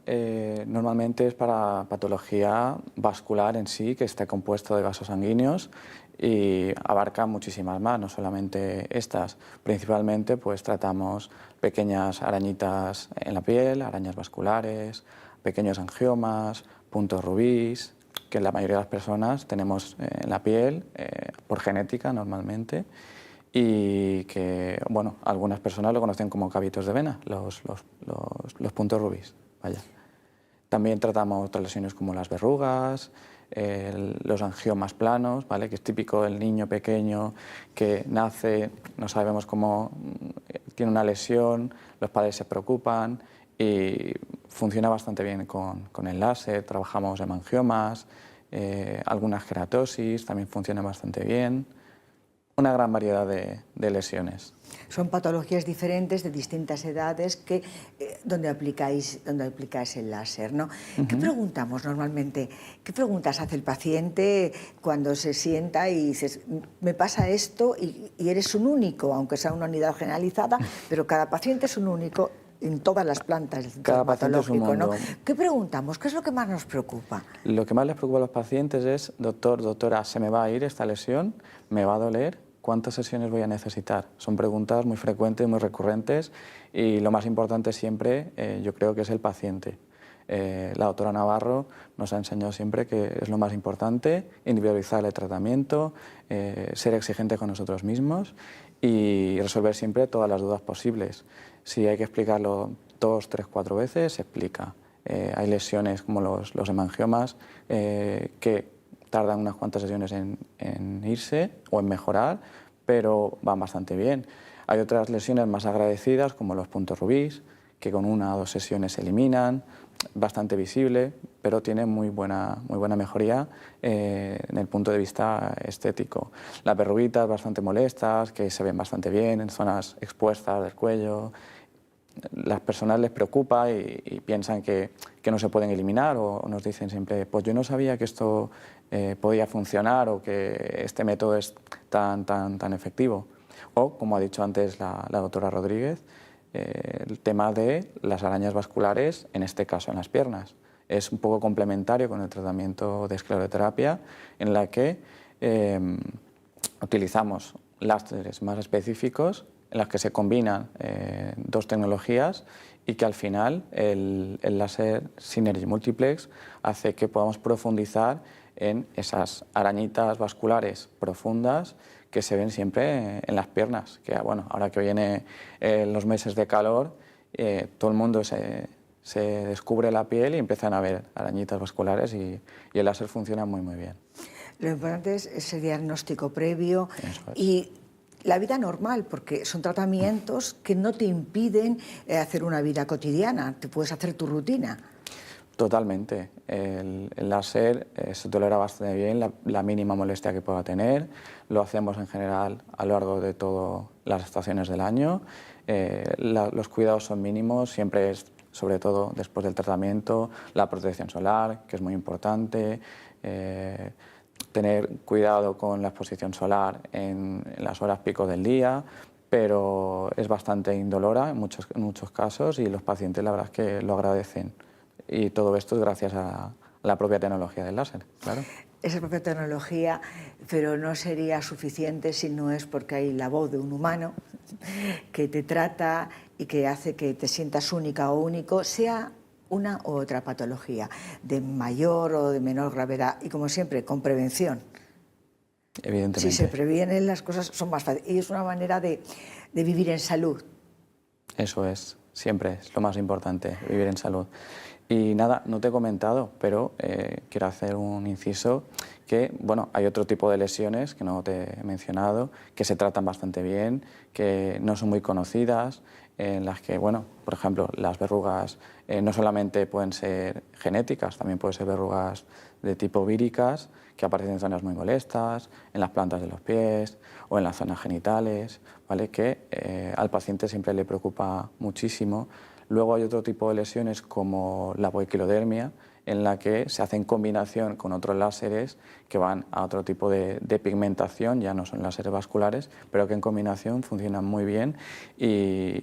normalmente es para patología vascular en sí, que está compuesto de vasos sanguíneos y abarca muchísimas más, no solamente estas. Principalmente pues tratamos pequeñas arañitas en la piel, arañas vasculares, pequeños angiomas, puntos rubíes, que la mayoría de las personas tenemos en la piel, por genética normalmente, y que, bueno, algunas personas lo conocen como cavitos de vena, los puntos rubíes, vaya. También tratamos otras lesiones como las verrugas, los angiomas planos, ¿vale?, que es típico del niño pequeño que nace, no sabemos cómo, tiene una lesión, los padres se preocupan y funciona bastante bien con el láser. Trabajamos hemangiomas, algunas queratosis, también funcionan bastante bien. Una gran variedad de lesiones. Son patologías diferentes de distintas edades donde aplicáis el láser, ¿no? ¿Qué preguntamos normalmente? ¿Qué preguntas hace el paciente cuando se sienta y dices, me pasa esto y eres un único, aunque sea una unidad generalizada, pero cada paciente es un único en todas las plantas del centro dermatológico, ¿no? ¿Qué preguntamos? ¿Qué es lo que más nos preocupa? Lo que más les preocupa a los pacientes es, doctor, doctora, ¿se me va a ir esta lesión? ¿Me va a doler? ¿Cuántas sesiones voy a necesitar? Son preguntas muy frecuentes, muy recurrentes, y lo más importante siempre, yo creo que es el paciente. La doctora Navarro nos ha enseñado siempre que es lo más importante, individualizar el tratamiento, ser exigente con nosotros mismos y resolver siempre todas las dudas posibles. Si hay que explicarlo 2, 3, 4 veces, se explica. Hay lesiones como los hemangiomas que tardan unas cuantas sesiones en irse o en mejorar, pero van bastante bien. Hay otras lesiones más agradecidas como los puntos rubíes, que con 1 o 2 sesiones se eliminan, bastante visible, pero tiene muy buena mejoría en el punto de vista estético. Las verruguitas bastante molestas, que se ven bastante bien en zonas expuestas del cuello. Las personas les preocupa y piensan que no se pueden eliminar, o nos dicen siempre, pues yo no sabía que esto podía funcionar o que este método es tan efectivo. O, como ha dicho antes la doctora Rodríguez, el tema de las arañas vasculares, en este caso en las piernas. Es un poco complementario con el tratamiento de escleroterapia, en la que utilizamos láseres más específicos en las que se combinan 2 tecnologías y que al final el láser Synergy Multiplex hace que podamos profundizar en esas arañitas vasculares profundas que se ven siempre en las piernas, que bueno, ahora que viene los meses de calor, todo el mundo se descubre la piel y empiezan a ver arañitas vasculares y el láser funciona muy bien. Lo importante es ese diagnóstico previo y la vida normal, porque son tratamientos que no te impiden hacer una vida cotidiana, te puedes hacer tu rutina. Totalmente. El láser se tolera bastante bien, la mínima molestia que pueda tener. Lo hacemos en general a lo largo de todas las estaciones del año. Los cuidados son mínimos, siempre es, sobre todo después del tratamiento, la protección solar, que es muy importante. Tener cuidado con la exposición solar en las horas pico del día, pero es bastante indolora en muchos casos y los pacientes la verdad es que lo agradecen. Y todo esto es gracias a la propia tecnología del láser, claro. Esa propia tecnología, pero no sería suficiente si no es porque hay la voz de un humano que te trata y que hace que te sientas única o único, sea una u otra patología, de mayor o de menor gravedad, y como siempre, con prevención. Evidentemente. Si se previenen, las cosas son más fáciles. Y es una manera de vivir en salud. Eso es, siempre es lo más importante, vivir en salud. Y nada, no te he comentado, pero quiero hacer un inciso que, bueno, hay otro tipo de lesiones que no te he mencionado, que se tratan bastante bien, que no son muy conocidas, en las que, bueno, por ejemplo, las verrugas no solamente pueden ser genéticas, también pueden ser verrugas de tipo víricas, que aparecen en zonas muy molestas, en las plantas de los pies o en las zonas genitales, ¿vale? Que al paciente siempre le preocupa muchísimo. Luego hay otro tipo de lesiones como la poiquilodermia, en la que se hace en combinación con otros láseres que van a otro tipo de pigmentación, ya no son láseres vasculares, pero que en combinación funcionan muy bien y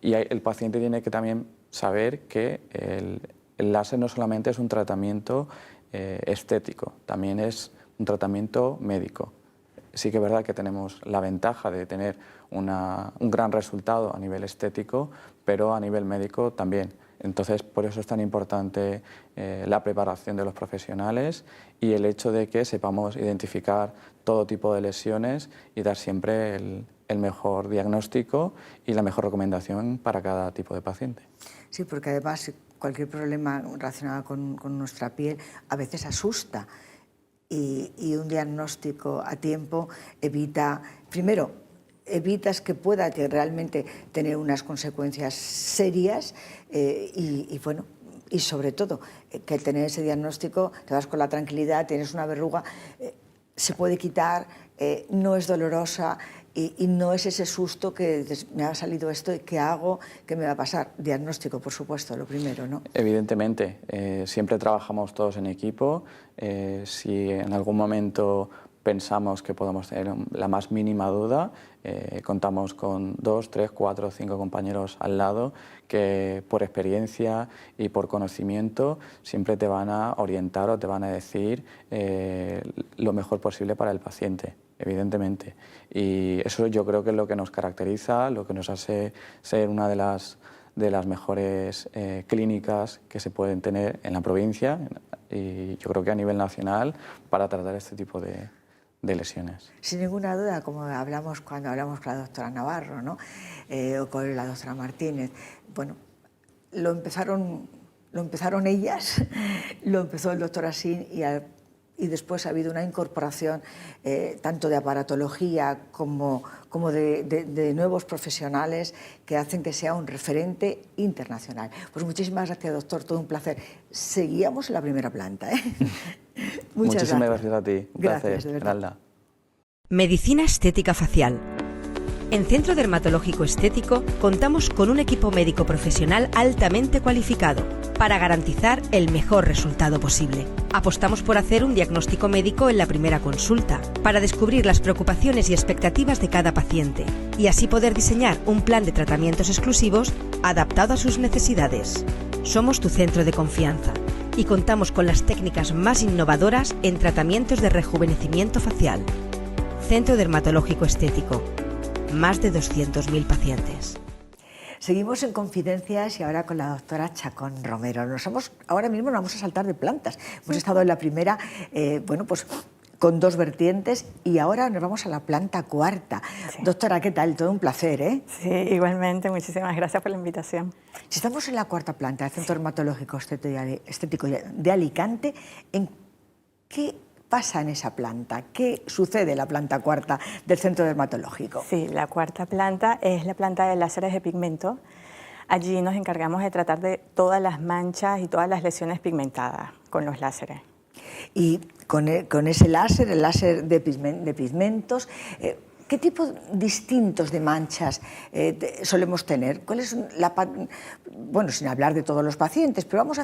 el paciente tiene que también saber que el láser no solamente es un tratamiento estético, también es un tratamiento médico. Sí que es verdad que tenemos la ventaja de tener un gran resultado a nivel estético, pero a nivel médico también. Entonces, por eso es tan importante la preparación de los profesionales y el hecho de que sepamos identificar todo tipo de lesiones y dar siempre el mejor diagnóstico y la mejor recomendación para cada tipo de paciente. Sí, porque además cualquier problema relacionado con nuestra piel a veces asusta. Y un diagnóstico a tiempo evita, primero, evitas que pueda realmente tener unas consecuencias serias y bueno, y sobre todo que al tener ese diagnóstico te vas con la tranquilidad, tienes una verruga, se puede quitar, no es dolorosa y no es ese susto que dices, me ha salido esto, ¿qué hago? ¿Qué me va a pasar? Diagnóstico, por supuesto, lo primero, ¿no? Evidentemente, siempre trabajamos todos en equipo. Si en algún momento pensamos que podemos tener la más mínima duda, contamos con 2, 3, 4, 5 compañeros al lado que por experiencia y por conocimiento siempre te van a orientar o te van a decir lo mejor posible para el paciente, evidentemente. Y eso yo creo que es lo que nos caracteriza, lo que nos hace ser una de las mejores clínicas que se pueden tener en la provincia y yo creo que a nivel nacional para tratar este tipo de lesiones. Sin ninguna duda, como hablamos cuando hablamos con la doctora Navarro, ¿no? O con la doctora Martínez, bueno, lo empezaron ellas, lo empezó el doctor Asín y después ha habido una incorporación tanto de aparatología como de nuevos profesionales que hacen que sea un referente internacional. Pues muchísimas gracias, doctor, todo un placer. Seguíamos en la primera planta, ¿eh? Muchísimas gracias a ti. Un Gracias, placer, de verdad. Esmeralda. Medicina estética facial. En Centro Dermatológico Estético contamos con un equipo médico profesional altamente cualificado para garantizar el mejor resultado posible. Apostamos por hacer un diagnóstico médico en la primera consulta, para descubrir las preocupaciones y expectativas de cada paciente y así poder diseñar un plan de tratamientos exclusivos adaptado a sus necesidades. Somos tu centro de confianza y contamos con las técnicas más innovadoras en tratamientos de rejuvenecimiento facial. Centro Dermatológico Estético. Más de 200.000 pacientes. Seguimos en Confidencias y ahora con la doctora Chacón Romero. Ahora mismo nos vamos a saltar de plantas. Hemos estado en la primera, bueno, pues con 2 vertientes y ahora nos vamos a la planta cuarta. Sí. Doctora, ¿qué tal? Todo un placer, ¿eh? Sí, igualmente. Muchísimas gracias por la invitación. Si estamos en la cuarta planta del Centro Dermatológico Estético de Alicante, ¿en qué pasa en esa planta? ¿Qué sucede en la planta cuarta del Centro Dermatológico? Sí, la cuarta planta es la planta de láseres de pigmento. Allí nos encargamos de tratar de todas las manchas y todas las lesiones pigmentadas con los láseres. Y con ese láser, el láser de pigmentos, ¿qué tipos distintos de manchas solemos tener? ¿Cuál es bueno, sin hablar de todos los pacientes, pero vamos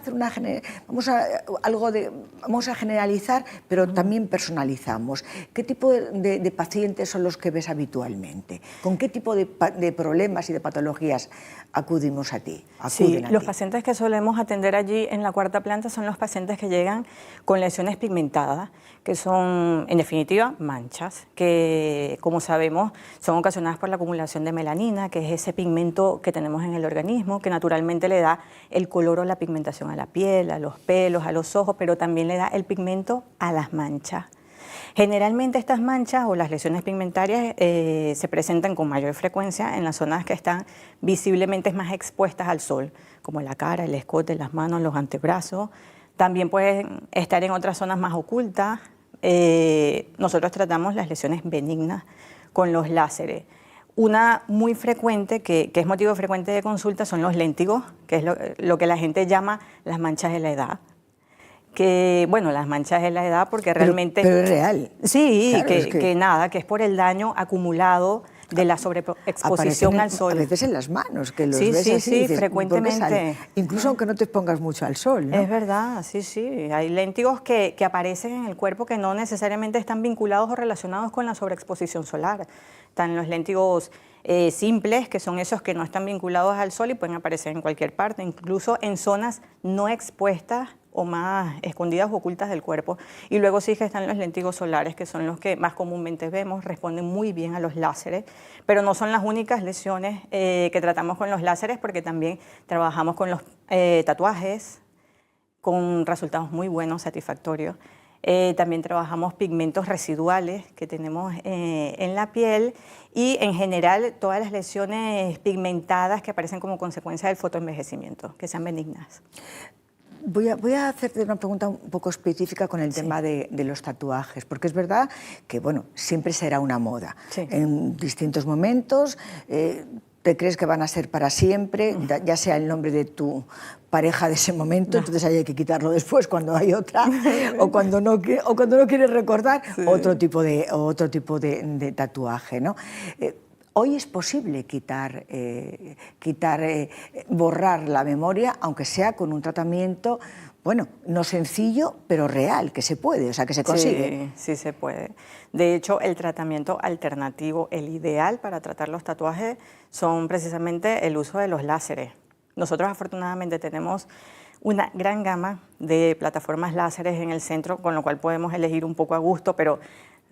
a generalizar, pero también personalizamos. ¿Qué tipo de pacientes son los que ves habitualmente? ¿Con qué tipo de problemas y de patologías acudimos a ti? Sí, los pacientes que solemos atender allí en la cuarta planta son los pacientes que llegan con lesiones pigmentadas, que son, en definitiva, manchas, que, como sabemos, son ocasionadas por la acumulación de melanina, que es ese pigmento que tenemos en el organismo, que naturalmente le da el color o la pigmentación a la piel, a los pelos, a los ojos, pero también le da el pigmento a las manchas. Generalmente estas manchas o las lesiones pigmentarias se presentan con mayor frecuencia en las zonas que están visiblemente más expuestas al sol, como la cara, el escote, las manos, los antebrazos. También pueden estar en otras zonas más ocultas. Nosotros tratamos las lesiones benignas con los láseres. Una muy frecuente, que es motivo frecuente de consulta, son los léntigos, que es lo que la gente llama las manchas de la edad. Que, bueno, las manchas de la edad porque realmente... Pero es real. Sí, claro, que es por el daño acumulado de la sobreexposición al sol. A veces en las manos, que los sí, ves sí, así, sí, dices, frecuentemente. Incluso aunque no te pongas mucho al sol, ¿no? Es verdad, sí, sí. Hay léntigos que aparecen en el cuerpo que no necesariamente están vinculados o relacionados con la sobreexposición solar. Están los léntigos simples, que son esos que no están vinculados al sol y pueden aparecer en cualquier parte, incluso en zonas no expuestas o más escondidas o ocultas del cuerpo. Y luego sí que están los léntigos solares, que son los que más comúnmente vemos, responden muy bien a los láseres, pero no son las únicas lesiones que tratamos con los láseres, porque también trabajamos con los tatuajes, con resultados muy buenos, satisfactorios. También trabajamos pigmentos residuales que tenemos en la piel y en general todas las lesiones pigmentadas que aparecen como consecuencia del fotoenvejecimiento, que sean benignas. Voy a hacerte una pregunta un poco específica con el tema de los tatuajes, porque es verdad que, bueno, siempre será una moda. Sí. En distintos momentos te crees que van a ser para siempre, ya sea el nombre de tu pareja de ese momento, entonces hay que quitarlo después cuando hay otra, o cuando no quieres recordar otro tipo de tatuaje, ¿no? Hoy es posible borrar la memoria, aunque sea con un tratamiento, bueno, no sencillo, pero real, que se puede, o sea, que se consigue. Sí, sí se puede. De hecho, el tratamiento alternativo, el ideal para tratar los tatuajes, son precisamente el uso de los láseres. Nosotros afortunadamente tenemos una gran gama de plataformas láseres en el centro, con lo cual podemos elegir un poco a gusto, pero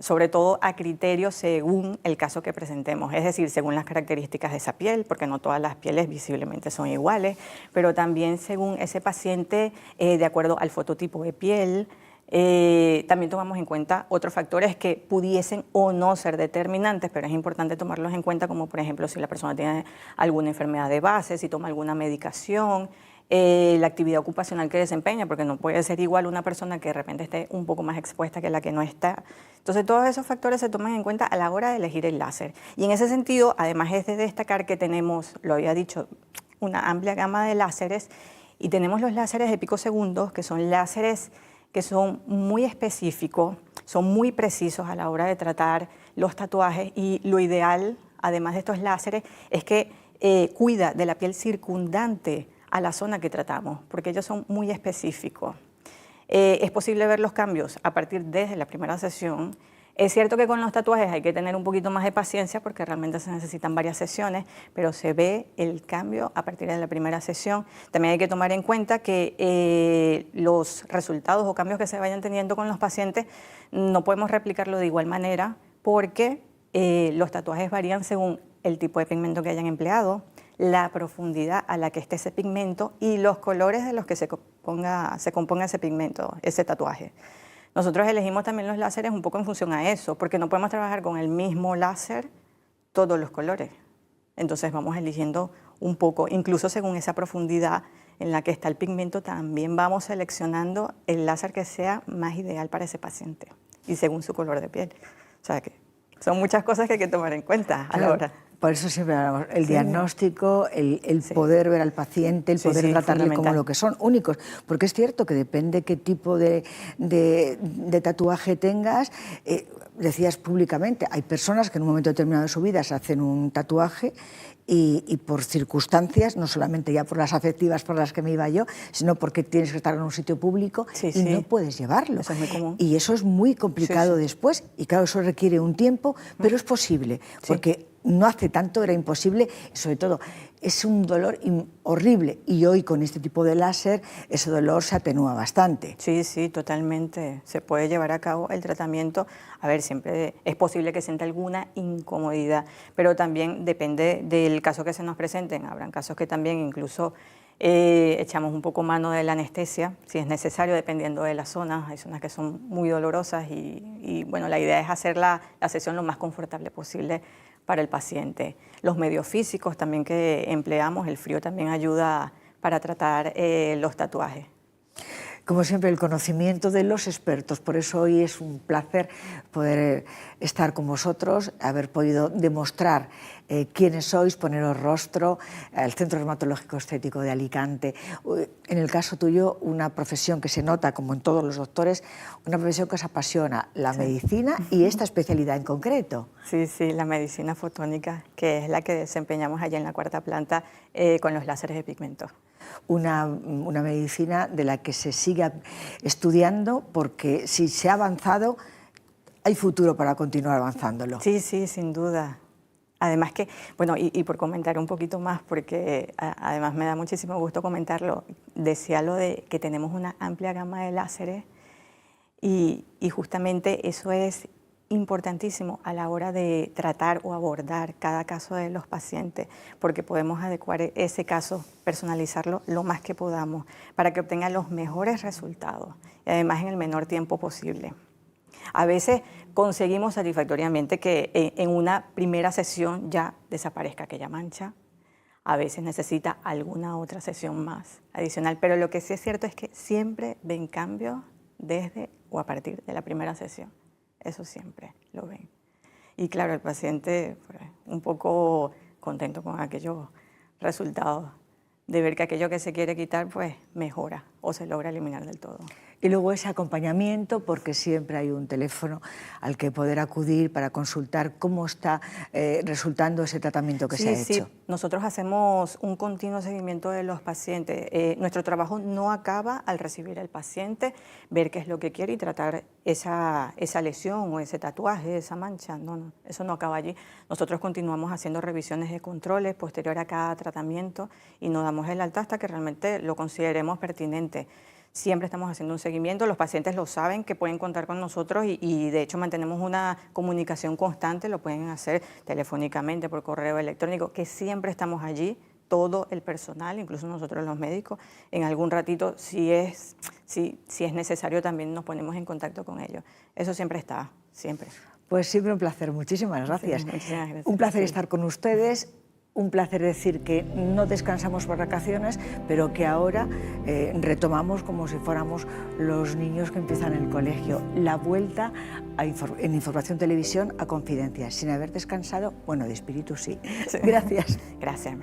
sobre todo a criterio según el caso que presentemos, es decir, según las características de esa piel, porque no todas las pieles visiblemente son iguales, pero también según ese paciente, de acuerdo al fototipo de piel. También tomamos en cuenta otros factores que pudiesen o no ser determinantes, pero es importante tomarlos en cuenta, como por ejemplo si la persona tiene alguna enfermedad de base, si toma alguna medicación, la actividad ocupacional que desempeña, porque no puede ser igual una persona que de repente esté un poco más expuesta que la que no está. Entonces todos esos factores se toman en cuenta a la hora de elegir el láser. Y en ese sentido, además es de destacar que tenemos, lo había dicho, una amplia gama de láseres, y tenemos los láseres de picosegundos, que son láseres que son muy específicos, son muy precisos a la hora de tratar los tatuajes, y lo ideal, además de estos láseres, es que cuida de la piel circundante a la zona que tratamos, porque ellos son muy específicos. Es posible ver los cambios a partir desde la primera sesión. Es cierto que con los tatuajes hay que tener un poquito más de paciencia porque realmente se necesitan varias sesiones, pero se ve el cambio a partir de la primera sesión. También hay que tomar en cuenta que los resultados o cambios que se vayan teniendo con los pacientes no podemos replicarlo de igual manera, porque los tatuajes varían según el tipo de pigmento que hayan empleado, la profundidad a la que esté ese pigmento y los colores de los que se componga ese pigmento, ese tatuaje. Nosotros elegimos también los láseres un poco en función a eso, porque no podemos trabajar con el mismo láser todos los colores. Entonces vamos eligiendo un poco, incluso según esa profundidad en la que está el pigmento, también vamos seleccionando el láser que sea más ideal para ese paciente y según su color de piel. O sea que son muchas cosas que hay que tomar en cuenta a la hora. Por eso siempre hablamos, el diagnóstico, el poder ver al paciente, el poder tratarle como lo que son, únicos. Porque es cierto que depende qué tipo de tatuaje tengas. Decías públicamente, hay personas que en un momento determinado de su vida se hacen un tatuaje y por circunstancias, no solamente ya por las afectivas por las que me iba yo, sino porque tienes que estar en un sitio público y no puedes llevarlo. Eso es muy común. Y eso es muy complicado después, y claro, eso requiere un tiempo, pero es posible, porque no hace tanto era imposible, sobre todo es un dolor horrible y hoy con este tipo de láser ese dolor se atenúa bastante. Sí, sí, totalmente. Se puede llevar a cabo el tratamiento. A ver, siempre es posible que sienta alguna incomodidad, pero también depende del caso que se nos presenten. Habrán casos que también incluso echamos un poco mano de la anestesia, si es necesario, dependiendo de las zonas. Hay zonas que son muy dolorosas y bueno, la idea es hacer la sesión lo más confortable posible para el paciente. Los medios físicos también que empleamos, el frío también ayuda para tratar los tatuajes. Como siempre, el conocimiento de los expertos, por eso hoy es un placer poder estar con vosotros, haber podido demostrar quiénes sois, poneros rostro al Centro Dermatológico Estético de Alicante. En el caso tuyo, una profesión que se nota, como en todos los doctores, una profesión que os apasiona, la medicina y esta especialidad en concreto. Sí, sí, la medicina fotónica, que es la que desempeñamos allá en la 4ª planta con los láseres de pigmento. Una medicina de la que se sigue estudiando, porque si se ha avanzado, hay futuro para continuar avanzándolo. Sí, sí, sin duda. Además que, bueno, y por comentar un poquito más, porque además me da muchísimo gusto comentarlo, decía lo de que tenemos una amplia gama de láseres y justamente eso es importantísimo a la hora de tratar o abordar cada caso de los pacientes, porque podemos adecuar ese caso, personalizarlo lo más que podamos para que obtenga los mejores resultados y además en el menor tiempo posible. A veces conseguimos satisfactoriamente que en una primera sesión ya desaparezca aquella mancha. A veces necesita alguna otra sesión más adicional, pero lo que sí es cierto es que siempre ven cambios desde o a partir de la primera sesión. Eso siempre lo ven. Y claro, el paciente pues, un poco contento con aquellos resultados, de ver que aquello que se quiere quitar pues mejora o se logra eliminar del todo. Y luego ese acompañamiento, porque siempre hay un teléfono al que poder acudir para consultar cómo está resultando ese tratamiento que se ha hecho. Sí, nosotros hacemos un continuo seguimiento de los pacientes. Nuestro trabajo no acaba al recibir al paciente, ver qué es lo que quiere y tratar esa lesión o ese tatuaje, esa mancha. No, eso no acaba allí. Nosotros continuamos haciendo revisiones de controles posterior a cada tratamiento y nos damos el alta hasta que realmente lo consideremos pertinente. Siempre estamos haciendo un seguimiento, los pacientes lo saben que pueden contar con nosotros y de hecho mantenemos una comunicación constante, lo pueden hacer telefónicamente, por correo electrónico, que siempre estamos allí, todo el personal, incluso nosotros los médicos, en algún ratito, si es necesario también nos ponemos en contacto con ellos. Eso siempre está, siempre. Pues siempre un placer, muchísimas gracias. Sí, muchísimas gracias. Un placer estar con ustedes. Un placer decir que no descansamos por vacaciones, pero que ahora retomamos como si fuéramos los niños que empiezan el colegio. La vuelta en Información Televisión a Confidencias, sin haber descansado, bueno, de espíritu sí. Gracias. Gracias.